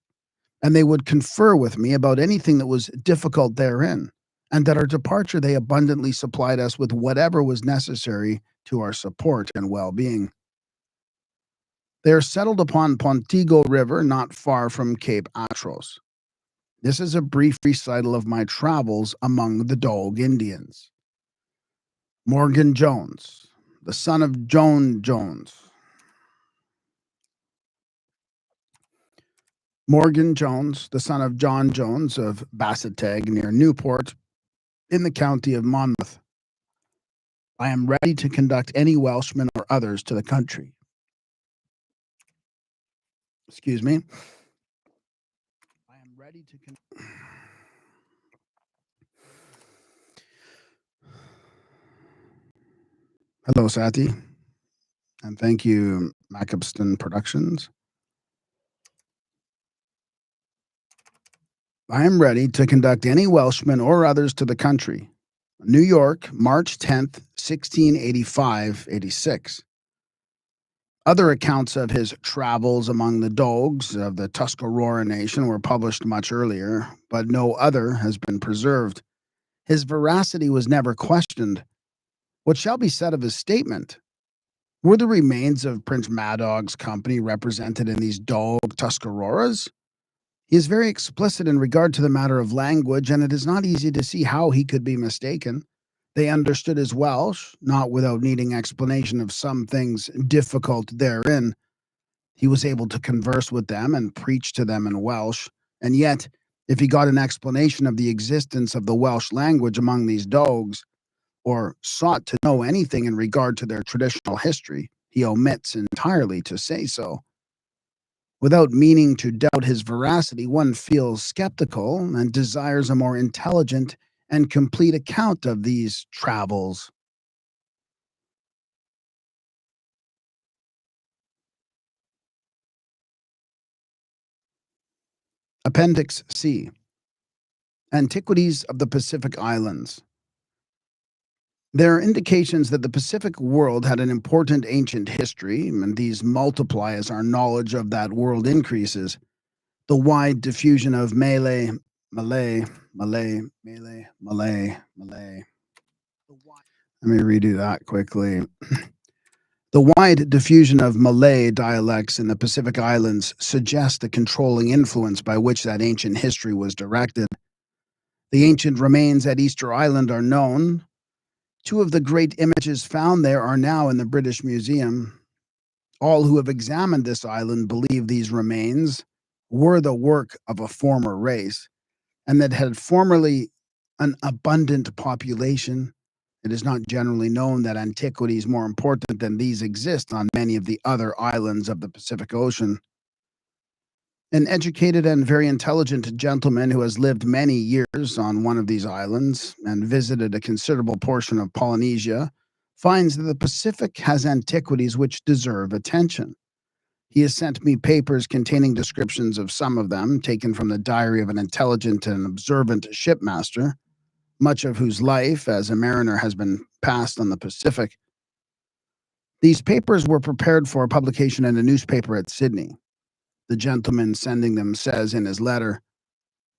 And they would confer with me about anything that was difficult therein, and at our departure they abundantly supplied us with whatever was necessary to our support and well-being. They are settled upon Pontigo River, not far from Cape Atros. This is a brief recital of my travels among the Dog Indians. Morgan Jones, the son of Joan Jones. Morgan Jones, the son of John Jones of Bassetag near Newport in the county of Monmouth. I am ready to conduct any Welshman or others to the country. Excuse me. I am ready to Hello, Sati, and thank you, Macapston Productions. I am ready to conduct any Welshman or others to the country. New York, March 10th, 1685-86. Other accounts of his travels among the dogs of the Tuscarora nation were published much earlier, but no other has been preserved. His veracity was never questioned. What shall be said of his statement? Were the remains of Prince Madog's company represented in these dog Tuscaroras? He is very explicit in regard to the matter of language, and it is not easy to see how he could be mistaken. They understood his Welsh, not without needing explanation of some things difficult therein. He was able to converse with them and preach to them in Welsh, and yet, if he got an explanation of the existence of the Welsh language among these dogs, or sought to know anything in regard to their traditional history, he omits entirely to say so. Without meaning to doubt his veracity, one feels skeptical and desires a more intelligent and complete account of these travels. Appendix C. Antiquities of the Pacific Islands. There are indications that the Pacific world had an important ancient history, and these multiply as our knowledge of that world increases. The wide diffusion of Malay. Let me redo that quickly. The wide diffusion of Malay dialects in the Pacific Islands suggests the controlling influence by which that ancient history was directed. The ancient remains at Easter Island are known. Two of the great images found there are now in the British Museum. All who have examined this island believe these remains were the work of a former race, and that had formerly an abundant population. It is not generally known that antiquities more important than these exist on many of the other islands of the Pacific Ocean. An educated and very intelligent gentleman who has lived many years on one of these islands and visited a considerable portion of Polynesia finds that the Pacific has antiquities which deserve attention. He has sent me papers containing descriptions of some of them, taken from the diary of an intelligent and observant shipmaster, much of whose life as a mariner has been passed on the Pacific. These papers were prepared for publication in a newspaper at Sydney. The gentleman sending them says in his letter,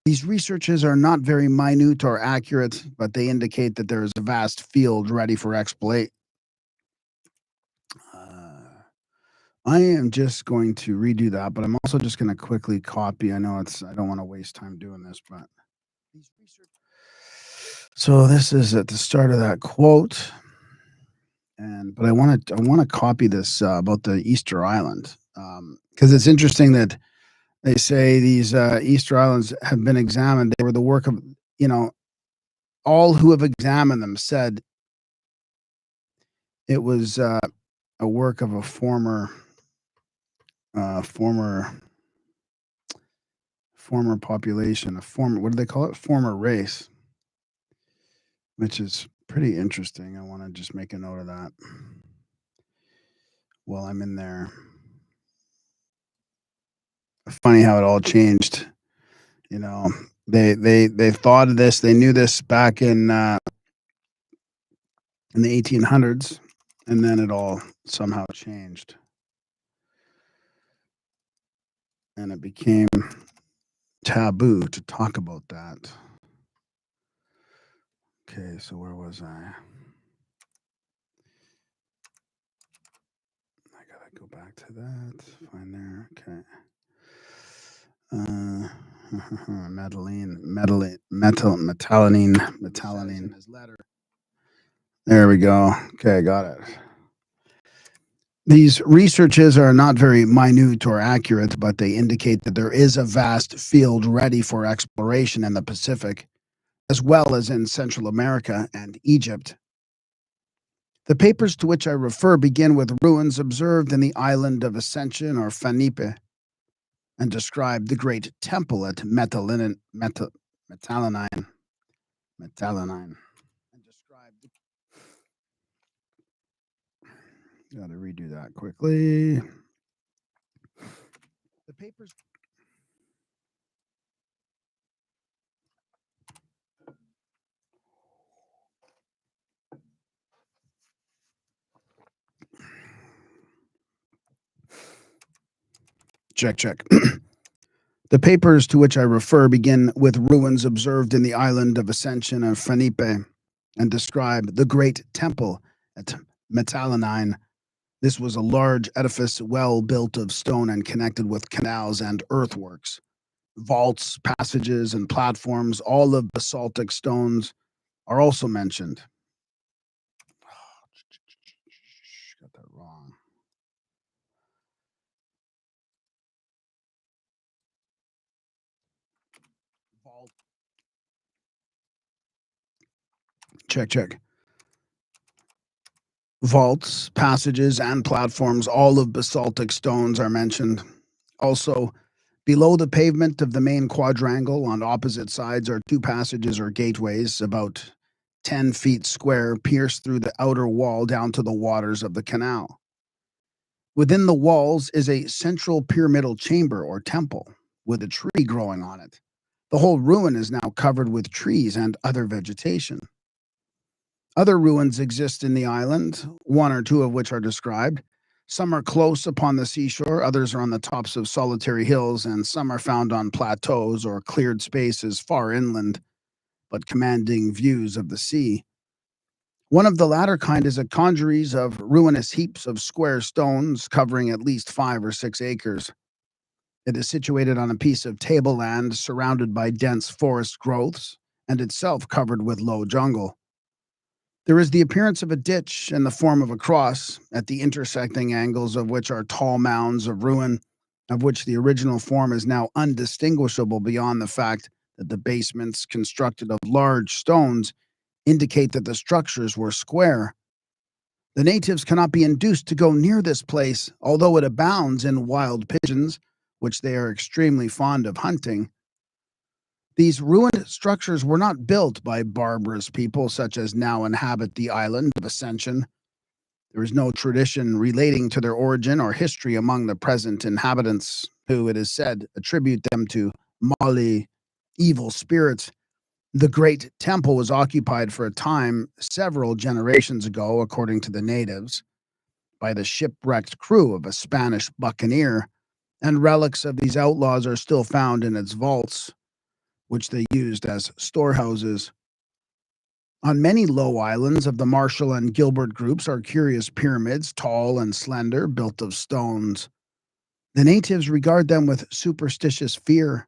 "These researches are not very minute or accurate, but they indicate that there is a vast field ready for exploit." I am just going to redo that, but I'm also just going to quickly copy. I don't want to waste time doing this, but so this is at the start of that quote. But I want to copy this about the Easter Island, because it's interesting that they say these Easter Islands have been examined. They were the work of, all who have examined them said it was a work of a former former population, what do they call it? Former race, which is pretty interesting. I want to just make a note of that while I'm in there. Funny how it all changed. You know, they thought of this. They knew this back in the 1800s, and then it all somehow changed, and it became taboo to talk about that. Okay, so where was I? I gotta go back to that. Find there. Okay. Metallanine. His letter. There we go. Okay, got it. These researches are not very minute or accurate, but they indicate that there is a vast field ready for exploration in the Pacific, as well as in Central America and Egypt. The papers to which I refer begin with ruins observed in the island of Ascension or Fanipe, and describe the great temple at Metallanine. Got to redo that quickly. The papers. Check. The papers to which I refer begin with ruins observed in the island of Ascension of Fanipe, and describe the great temple at Metallanine. This was a large edifice well built of stone and connected with canals and earthworks. Vaults, passages, and platforms, all of basaltic stones, are also mentioned. Got that wrong. Check. Vaults, passages, and platforms, all of basaltic stones, are mentioned. Also, below the pavement of the main quadrangle on opposite sides are two passages or gateways, about 10 feet square, pierced through the outer wall down to the waters of the canal. Within the walls is a central pyramidal chamber or temple with a tree growing on it. The whole ruin is now covered with trees and other vegetation. Other ruins exist in the island, one or two of which are described. Some are close upon the seashore, others are on the tops of solitary hills, and some are found on plateaus or cleared spaces far inland, but commanding views of the sea. One of the latter kind is a congeries of ruinous heaps of square stones covering at least 5 or 6 acres. It is situated on a piece of tableland surrounded by dense forest growths, and itself covered with low jungle. There is the appearance of a ditch in the form of a cross, at the intersecting angles of which are tall mounds of ruin, of which the original form is now undistinguishable beyond the fact that the basements, constructed of large stones, indicate that the structures were square. The natives cannot be induced to go near this place, although it abounds in wild pigeons, which they are extremely fond of hunting. These ruined structures were not built by barbarous people such as now inhabit the island of Ascension. There is no tradition relating to their origin or history among the present inhabitants, who, it is said, attribute them to Mali, evil spirits. The great temple was occupied for a time several generations ago, according to the natives, by the shipwrecked crew of a Spanish buccaneer, and relics of these outlaws are still found in its vaults, which they used as storehouses. On many low islands of the Marshall and Gilbert groups are curious pyramids, tall and slender, built of stones. The natives regard them with superstitious fear.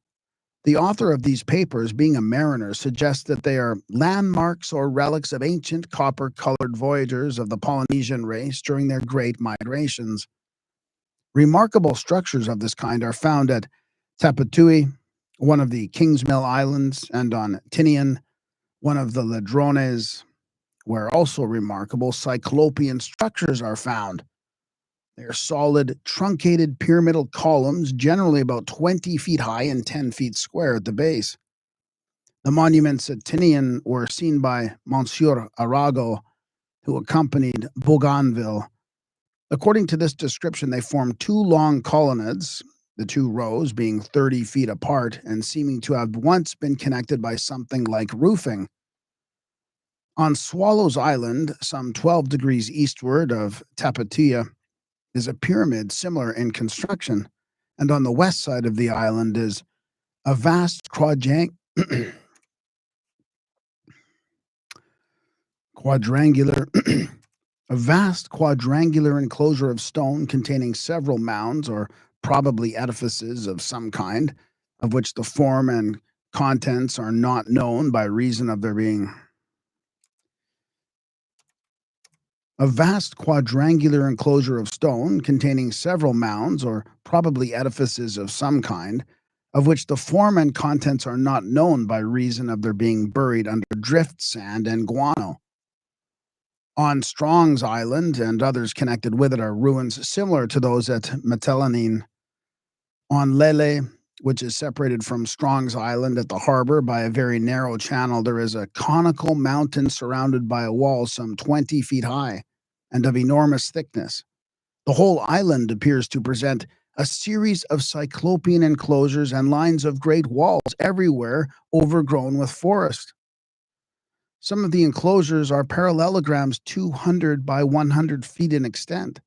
The author of these papers, being a mariner, suggests that they are landmarks or relics of ancient copper-colored voyagers of the Polynesian race during their great migrations. Remarkable structures of this kind are found at Tapatui, one of the Kingsmill Islands, and on Tinian, one of the Ladrones, where also remarkable cyclopean structures are found. They are solid, truncated pyramidal columns, generally about 20 feet high and 10 feet square at the base. The monuments at Tinian were seen by Monsieur Arago, who accompanied Bougainville. According to this description, they form two long colonnades, the two rows being 30 feet apart and seeming to have once been connected by something like roofing. On Swallows Island, some 12 degrees eastward of Tapatia, is a pyramid similar in construction, and on the west side of the island is a vast quadrangular a vast quadrangular enclosure of stone containing several mounds or probably edifices of some kind, of which the form and contents are not known by reason of there being a vast quadrangular enclosure of stone containing several mounds or probably edifices of some kind, of which the form and contents are not known by reason of their being buried under drift sand and guano. On Strong's Island and others connected with it are ruins similar to those at Matellanine. On Lele, which is separated from Strong's Island at the harbor by a very narrow channel, there is a conical mountain surrounded by a wall some 20 feet high and of enormous thickness. The whole island appears to present a series of cyclopean enclosures and lines of great walls everywhere overgrown with forest. Some of the enclosures are parallelograms 200 by 100 feet in extent.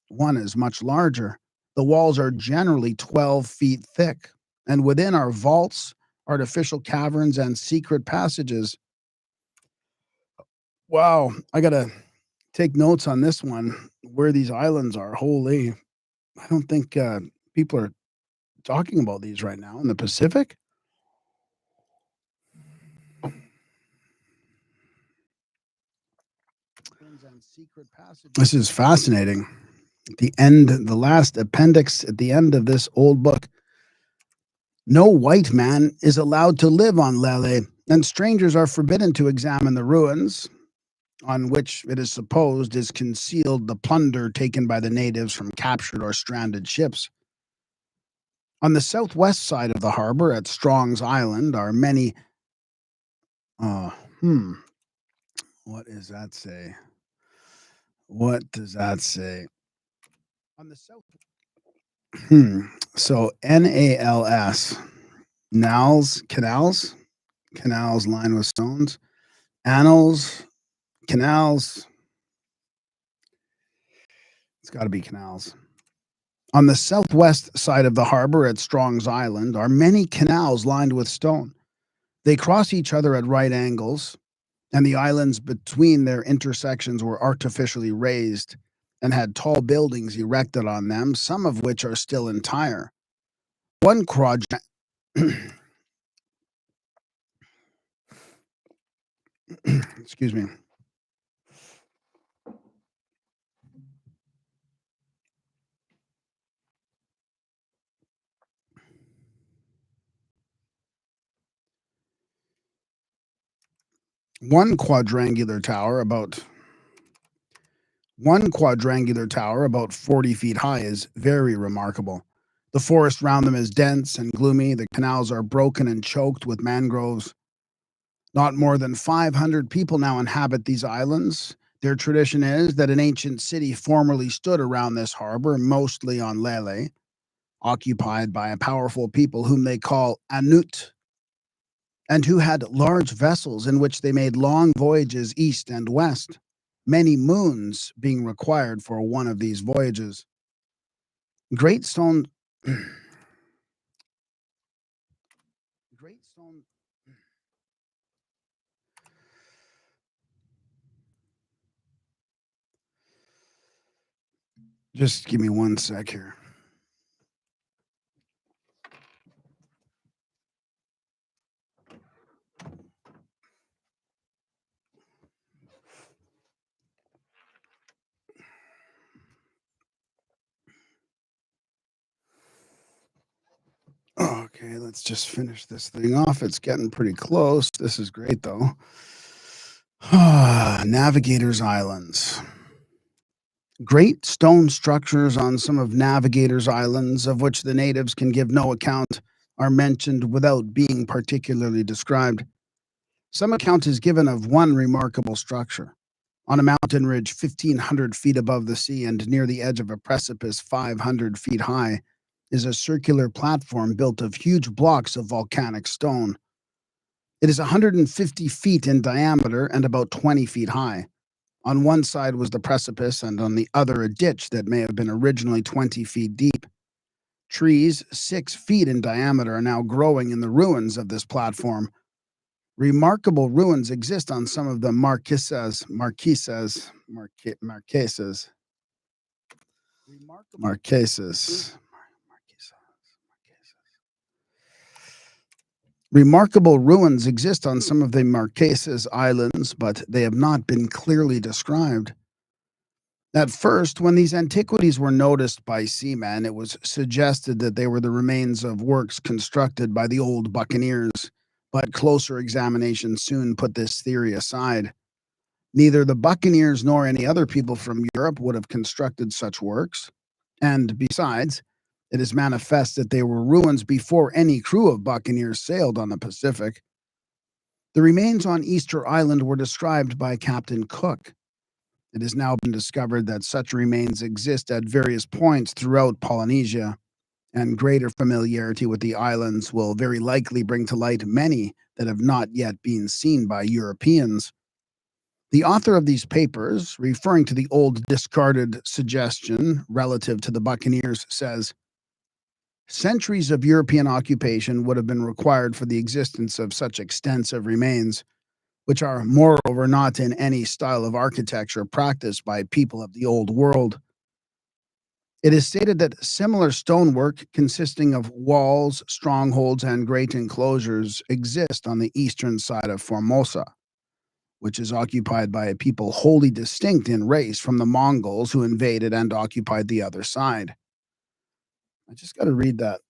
One is much larger. The walls are generally 12 feet thick, and within are vaults, artificial caverns, and secret passages. Wow, I gotta take notes on this one, where these islands are. Holy, I don't think people are talking about these right now in the Pacific. This is fascinating. The last appendix at the end of this old book. No white man is allowed to live on Lele, and strangers are forbidden to examine the ruins, on which it is supposed is concealed the plunder taken by the natives from captured or stranded ships. On the southwest side of the harbor at Strong's Island are many. What does that say? What does that say? On the south. So NALS, canals lined with stones, annals, canals. It's got to be canals. On the southwest side of the harbor at Strong's Island are many canals lined with stone. They cross each other at right angles, and the islands between their intersections were artificially raised and had tall buildings erected on them, some of which are still entire. One quadrant. Excuse me. One quadrangular tower about 40 feet high is very remarkable. The forest round them is dense and gloomy. The canals are broken and choked with mangroves. Not more than 500 people now inhabit these islands. Their tradition is that an ancient city formerly stood around this harbor, mostly on Lele, occupied by a powerful people whom they call Anut, and who had large vessels in which they made long voyages east and west, many moons being required for one of these voyages. Great stone. Great stone. Just give me one sec here. Okay, let's just finish this thing off. It's getting pretty close. This is great, though. Navigator's Islands. Great stone structures on some of Navigator's Islands, of which the natives can give no account, are mentioned without being particularly described. Some account is given of one remarkable structure. On a mountain ridge 1,500 feet above the sea and near the edge of a precipice 500 feet high is a circular platform built of huge blocks of volcanic stone. It is 150 feet in diameter and about 20 feet high. On one side was the precipice, and on the other a ditch that may have been originally 20 feet deep. Trees 6 feet in diameter are now growing in the ruins of this platform. Remarkable ruins exist on some of the Marquesas. Remarkable ruins exist on some of the Marquesas Islands, but they have not been clearly described. At first, when these antiquities were noticed by seamen, it was suggested that they were the remains of works constructed by the old buccaneers, but closer examination soon put this theory aside. Neither the buccaneers nor any other people from Europe would have constructed such works, and besides, it is manifest that they were ruins before any crew of buccaneers sailed on the Pacific. The remains on Easter Island were described by Captain Cook. It has now been discovered that such remains exist at various points throughout Polynesia, and greater familiarity with the islands will very likely bring to light many that have not yet been seen by Europeans. The author of these papers, referring to the old discarded suggestion relative to the buccaneers, says, centuries of European occupation would have been required for the existence of such extensive remains, which are moreover not in any style of architecture practiced by people of the Old World. It is stated that similar stonework consisting of walls, strongholds, and great enclosures exist on the eastern side of Formosa, which is occupied by a people wholly distinct in race from the Mongols who invaded and occupied the other side. I just got to read that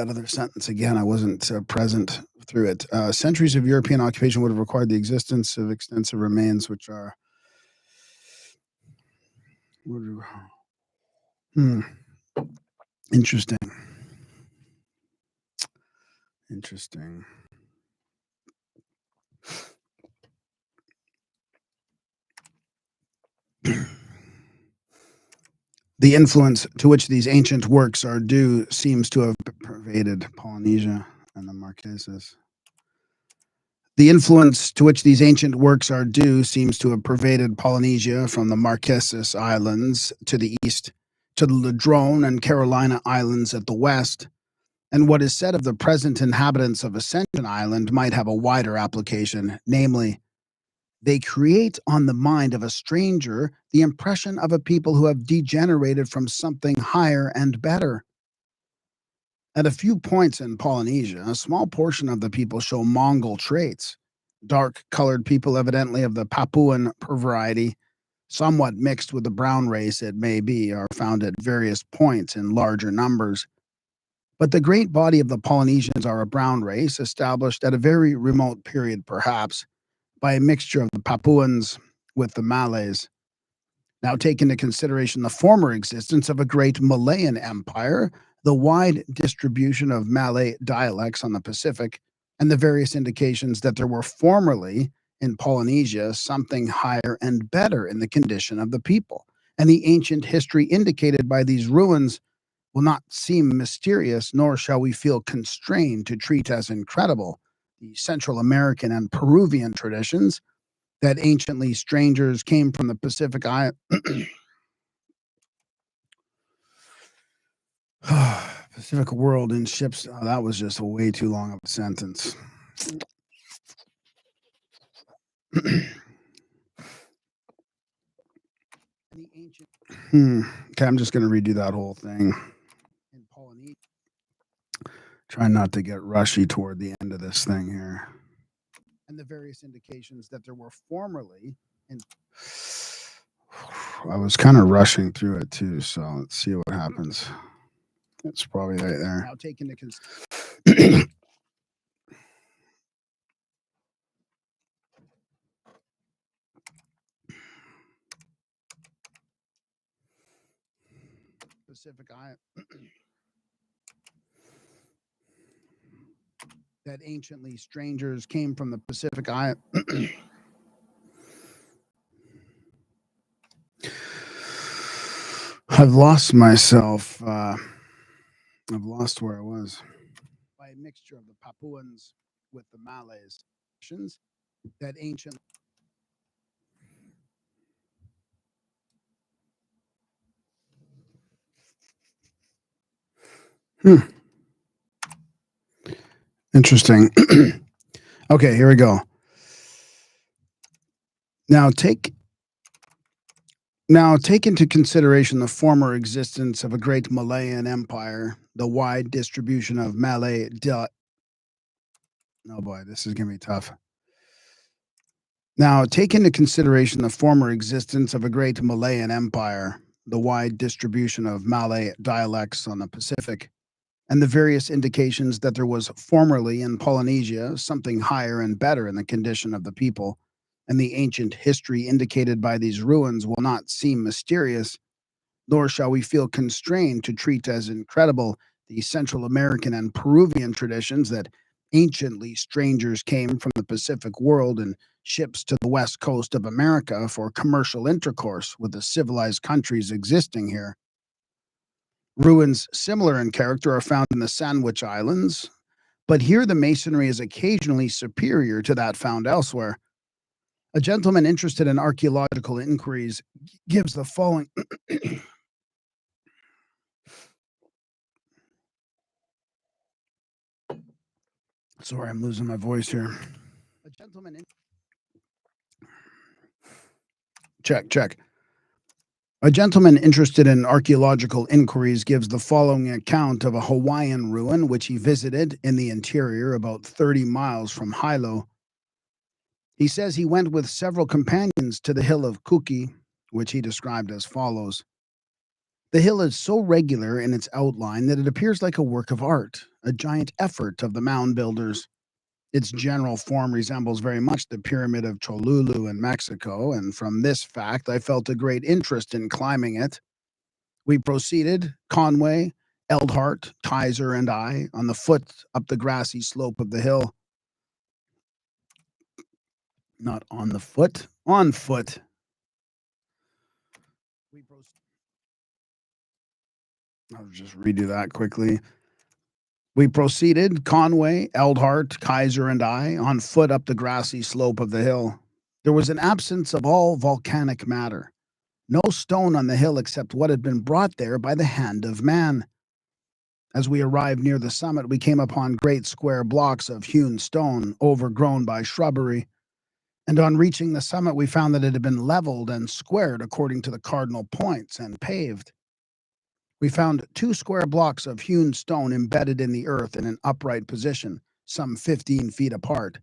other sentence again. I wasn't present through it. Centuries of European occupation would have required the existence of extensive remains, which are. Hmm. Interesting. Interesting. The influence to which these ancient works are due seems to have pervaded Polynesia and the Marquesas. The influence to which these ancient works are due seems to have pervaded Polynesia from the Marquesas Islands to the east, to the Ladrone and Carolina Islands at the west, and what is said of the present inhabitants of Ascension Island might have a wider application, namely, they create on the mind of a stranger the impression of a people who have degenerated from something higher and better. At a few points in Polynesia, a small portion of the people show Mongol traits. Dark colored people, evidently of the Papuan variety, somewhat mixed with the brown race, it may be, are found at various points in larger numbers. But the great body of the Polynesians are a brown race, established at a very remote period, perhaps, by a mixture of the Papuans with the Malays. Now, take into consideration the former existence of a great Malayan empire, the wide distribution of Malay dialects on the Pacific, and the various indications that there were formerly in Polynesia something higher and better in the condition of the people. And the ancient history indicated by these ruins will not seem mysterious, nor shall we feel constrained to treat as incredible the Central American and Peruvian traditions that anciently strangers came from the Pacific world in ships. Oh, that was just a way too long of a sentence. Okay, I'm just going to redo that whole thing. In Polynesia, try not to get rushy toward the end of this thing here. And the various indications that there were formerly in. I was kind of rushing through it too, so let's see what happens. It's probably right there. Now take into consideration. Pacific Island that anciently strangers came from the Pacific Island. I've lost myself. I've lost where I was. By a mixture of the Papuans with the Malays, that ancient. Interesting. Okay, here we go. Now take into consideration the former existence of a great Malayan empire, the wide distribution of Malay. Oh boy, this is gonna be tough. Now take into consideration the former existence of a great Malayan empire, the wide distribution of Malay dialects on the Pacific, and the various indications that there was formerly in Polynesia something higher and better in the condition of the people, and the ancient history indicated by these ruins will not seem mysterious, nor shall we feel constrained to treat as incredible the Central American and Peruvian traditions that anciently strangers came from the Pacific world in ships to the west coast of America for commercial intercourse with the civilized countries existing here. Ruins similar in character are found in the Sandwich Islands, but here the masonry is occasionally superior to that found elsewhere. A gentleman interested in archaeological inquiries gives the following. Sorry, I'm losing my voice here. A gentleman. Check. A gentleman interested in archaeological inquiries gives the following account of a Hawaiian ruin which he visited in the interior about 30 miles from Hilo. He says he went with several companions to the hill of Kuki, which he described as follows. The hill is so regular in its outline that it appears like a work of art, a giant effort of the Mound Builders. Its general form resembles very much the pyramid of Cholulu in Mexico, and from this fact I felt a great interest in climbing it. We proceeded, Conway, Eldhart, Kaiser, and I, on the foot up the grassy slope of the hill. Not on the foot, on foot. I'll just redo that quickly. We proceeded, Conway, Eldhart, Kaiser, and I, on foot up the grassy slope of the hill. There was an absence of all volcanic matter. No stone on the hill except what had been brought there by the hand of man. As we arrived near the summit, we came upon great square blocks of hewn stone, overgrown by shrubbery. And on reaching the summit, we found that it had been leveled and squared according to the cardinal points and paved. We found 2 square blocks of hewn stone embedded in the earth in an upright position, some 15 feet apart,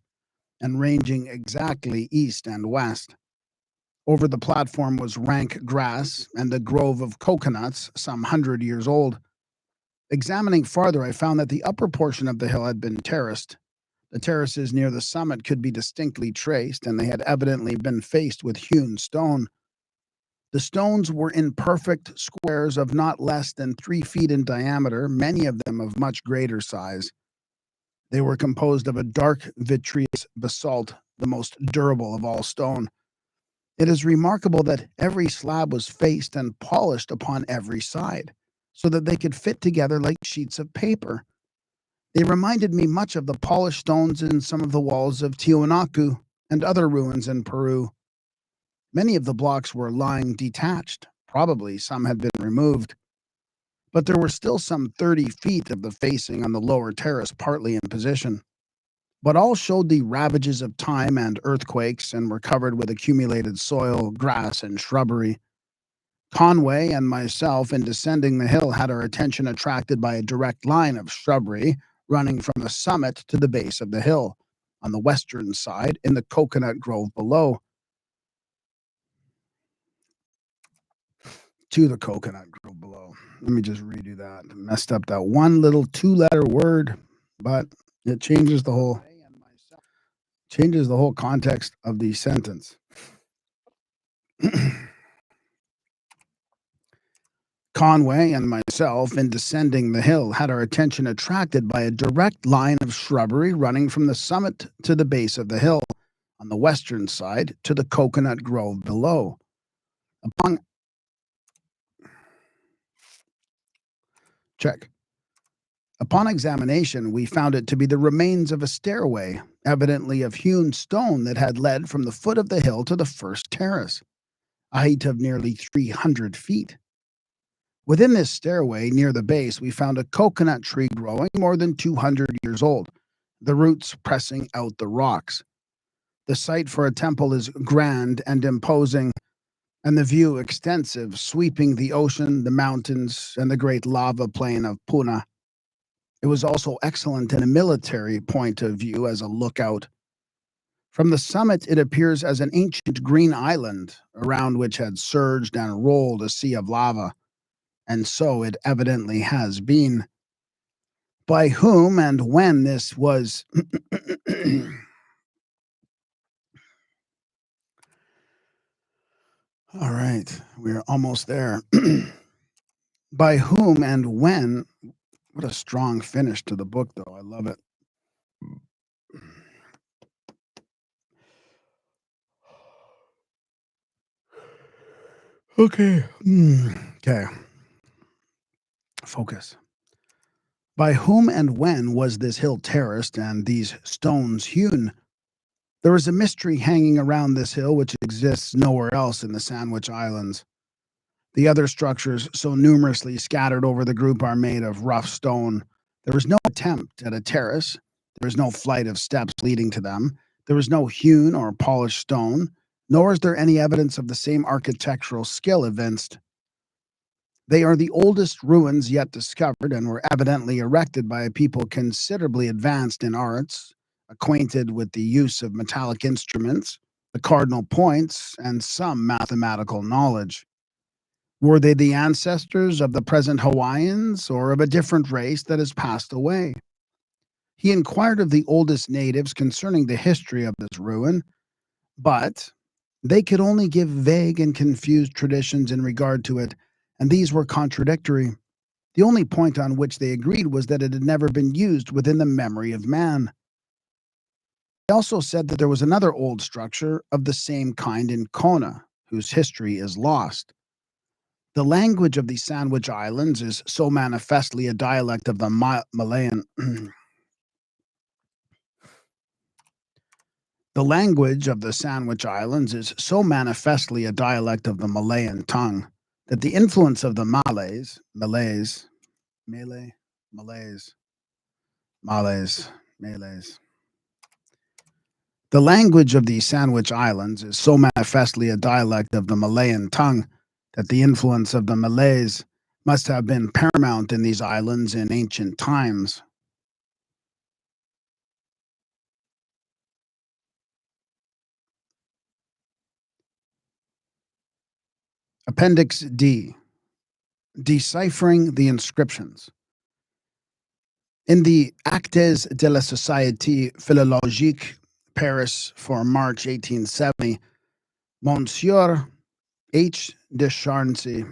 and ranging exactly east and west. Over the platform was rank grass and a grove of coconuts, some 100 years old. Examining farther, I found that the upper portion of the hill had been terraced. The terraces near the summit could be distinctly traced, and they had evidently been faced with hewn stone. The stones were in perfect squares of not less than 3 feet in diameter, many of them of much greater size. They were composed of a dark vitreous basalt, the most durable of all stone. It is remarkable that every slab was faced and polished upon every side, so that they could fit together like sheets of paper. They reminded me much of the polished stones in some of the walls of Tiwanaku and other ruins in Peru. Many of the blocks were lying detached. Probably some had been removed. But there were still some 30 feet of the facing on the lower terrace partly in position. But all showed the ravages of time and earthquakes and were covered with accumulated soil, grass, and shrubbery. Conway and myself, in descending the hill, had our attention attracted by a direct line of shrubbery running from the summit to the base of the hill, on the western side, in the coconut grove below. To the coconut grove below. Let me just redo that. I messed up that one little 2-letter word, but it changes the whole context of the sentence. Conway and myself, in descending the hill, had our attention attracted by a direct line of shrubbery running from the summit to the base of the hill, on the western side, to the coconut grove below. Upon examination, we found it to be the remains of a stairway, evidently of hewn stone, that had led from the foot of the hill to the first terrace, a height of nearly 300 feet. Within this stairway, near the base, we found a coconut tree growing more than 200 years old, the roots pressing out the rocks. The site for a temple is grand and imposing, and the view extensive, sweeping the ocean, the mountains, and the great lava plain of Puna. It was also excellent in a military point of view as a lookout. From the summit, it appears as an ancient green island, around which had surged and rolled a sea of lava. And so it evidently has been. By whom and when this was all right, we're almost there. By whom and when, what a strong finish to the book, though. I love it. Okay. Okay. Focus. By whom and when was this hill terraced and these stones hewn? There is a mystery hanging around this hill which exists nowhere else in the Sandwich Islands. The other structures so numerously scattered over the group are made of rough stone. There is no attempt at a terrace. There is no flight of steps leading to them. There is no hewn or polished stone, nor is there any evidence of the same architectural skill evinced. They are the oldest ruins yet discovered and were evidently erected by a people considerably advanced in arts, acquainted with the use of metallic instruments, the cardinal points, and some mathematical knowledge. Were they the ancestors of the present Hawaiians or of a different race that has passed away? He inquired of the oldest natives concerning the history of this ruin, but they could only give vague and confused traditions in regard to it, and these were contradictory. The only point on which they agreed was that it had never been used within the memory of man. They also said that there was another old structure of the same kind in Kona, whose history is lost. The language of the Sandwich Islands is so manifestly a dialect of the Malayan. The language of the Sandwich Islands is so manifestly a dialect of the Malayan tongue that the influence of the Malays, the language of the Sandwich Islands is so manifestly a dialect of the Malayan tongue that the influence of the Malays must have been paramount in these islands in ancient times. Appendix D. Deciphering the Inscriptions. In the Actes de la Société Philologique, Paris, for March 1870, Monsieur H. de Charency,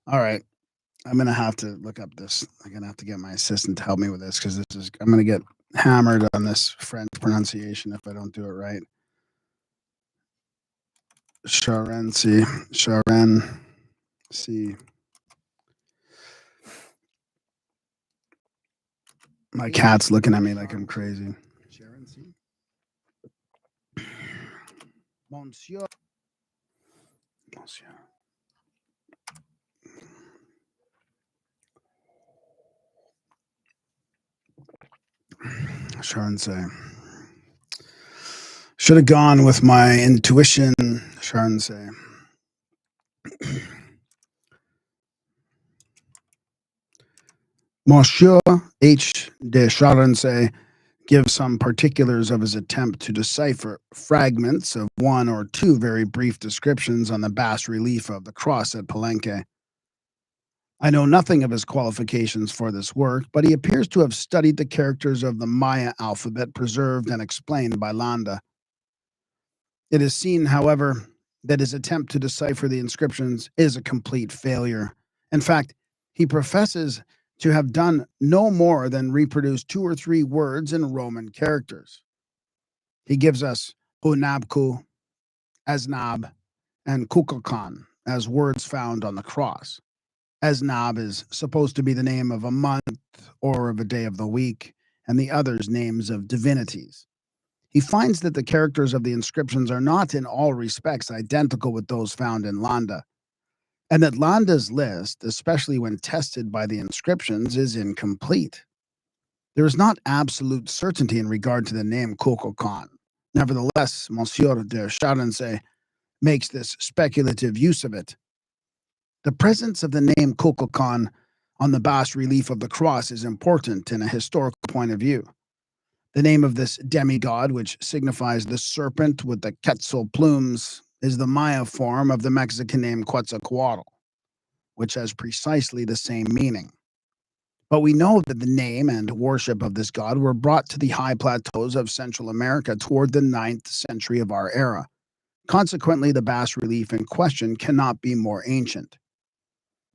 All right. I'm going to have to look up this. I'm going to have to get my assistant to help me with this because I'm going to get hammered on this French pronunciation if I don't do it right. Charency. My cat's looking at me like I'm crazy. Monsieur. Charency. Should have gone with my intuition, Charency. Monsieur H. de Charency gives some particulars of his attempt to decipher fragments of one or two very brief descriptions on the bas relief of the cross at Palenque. I know nothing of his qualifications for this work, but he appears to have studied the characters of the Maya alphabet preserved and explained by Landa. It is seen, however, that his attempt to decipher the inscriptions is a complete failure. In fact, he professes to have done no more than reproduce 2 or 3 words in Roman characters. He gives us Hunabku, Asnab, and Kukulkan as words found on the cross. Asnab is supposed to be the name of a month or of a day of the week, and the others names of divinities. He finds that the characters of the inscriptions are not in all respects identical with those found in Landa, and that Landa's list, especially when tested by the inscriptions, is incomplete. There is not absolute certainty in regard to the name Kukulkan. Nevertheless, Monsieur de Charensay makes this speculative use of it. The presence of the name Kukulkan on the bas relief of the cross is important in a historical point of view. The name of this demigod, which signifies the serpent with the quetzal plumes, is the Maya form of the Mexican name Quetzalcoatl, which has precisely the same meaning. But we know that the name and worship of this god were brought to the high plateaus of Central America toward the 9th century of our era. Consequently, the bas relief in question cannot be more ancient.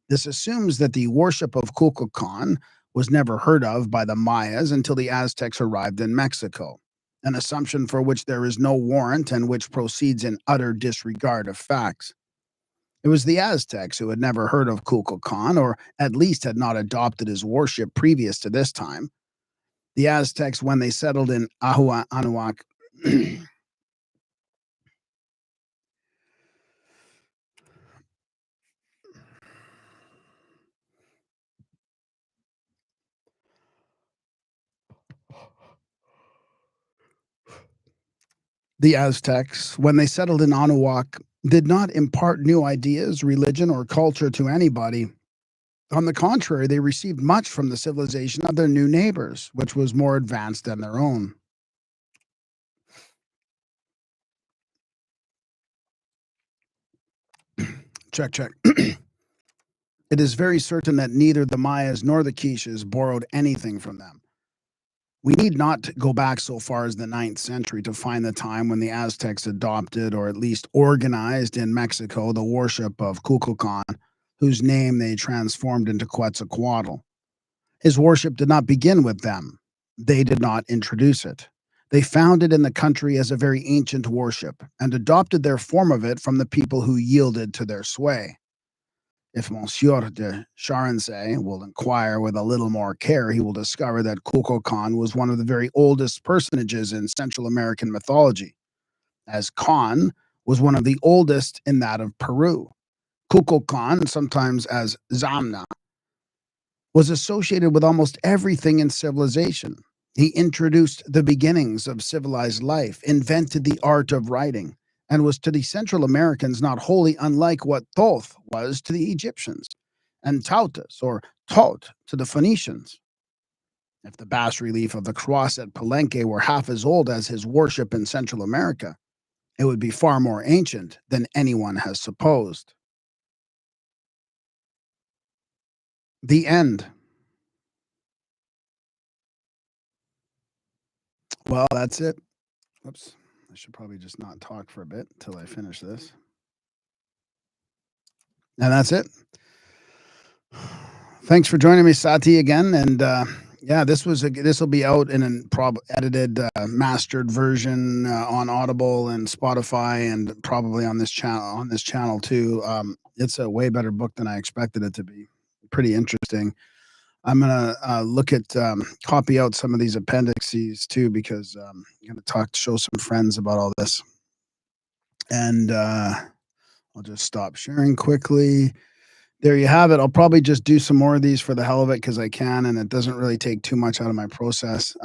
This assumes that the worship of Kukulkan was never heard of by the Mayas until the Aztecs arrived in Mexico, an assumption for which there is no warrant and which proceeds in utter disregard of facts. It was the Aztecs who had never heard of Kukulkan, or at least had not adopted his worship previous to this time. The Aztecs, when they settled in Ahuanuac, the Aztecs, when they settled in Anahuac, did not impart new ideas, religion, or culture to anybody. On the contrary, they received much from the civilization of their new neighbors, which was more advanced than their own. Check, check. It is very certain that neither the Mayas nor the Quiches borrowed anything from them. We need not go back so far as the 9th century to find the time when the Aztecs adopted, or at least organized in Mexico, the worship of Kukulkan, whose name they transformed into Quetzalcoatl. His worship did not begin with them. They did not introduce it. They found it in the country as a very ancient worship and adopted their form of it from the people who yielded to their sway. If Monsieur de Charensay will inquire with a little more care, he will discover that Kukulkan was one of the very oldest personages in Central American mythology, as Khan was one of the oldest in that of Peru. Kukulkan, sometimes as Zamna, was associated with almost everything in civilization. He introduced the beginnings of civilized life, invented the art of writing, and was to the Central Americans not wholly unlike what Thoth was to the Egyptians, and Tautus or Tot to the Phoenicians. If the bas relief of the cross at Palenque were half as old as his worship in Central America, it would be far more ancient than anyone has supposed. The end. Well, that's it. Oops. I should probably just not talk for a bit until I finish this. And that's it. Thanks for joining me, Sati, again. And yeah, this will be out in a edited, mastered version on Audible and Spotify, and probably on this channel too. It's a way better book than I expected it to be. Pretty interesting. I'm gonna look at copy out some of these appendices too, because I'm gonna show some friends about all this. And I'll just stop sharing quickly. There you have it. I'll probably just do some more of these for the hell of it because I can, and it doesn't really take too much out of my process.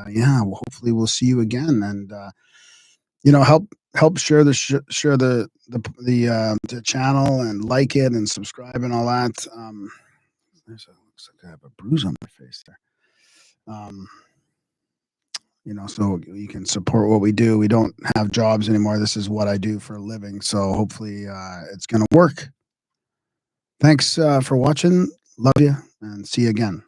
Yeah, well, hopefully we'll see you again, and help share the channel and like it and subscribe and all that. Looks like I have a bruise on my face there. So you can support what we do. We don't have jobs anymore. This is what I do for a living. So hopefully it's going to work. Thanks for watching. Love you and see you again.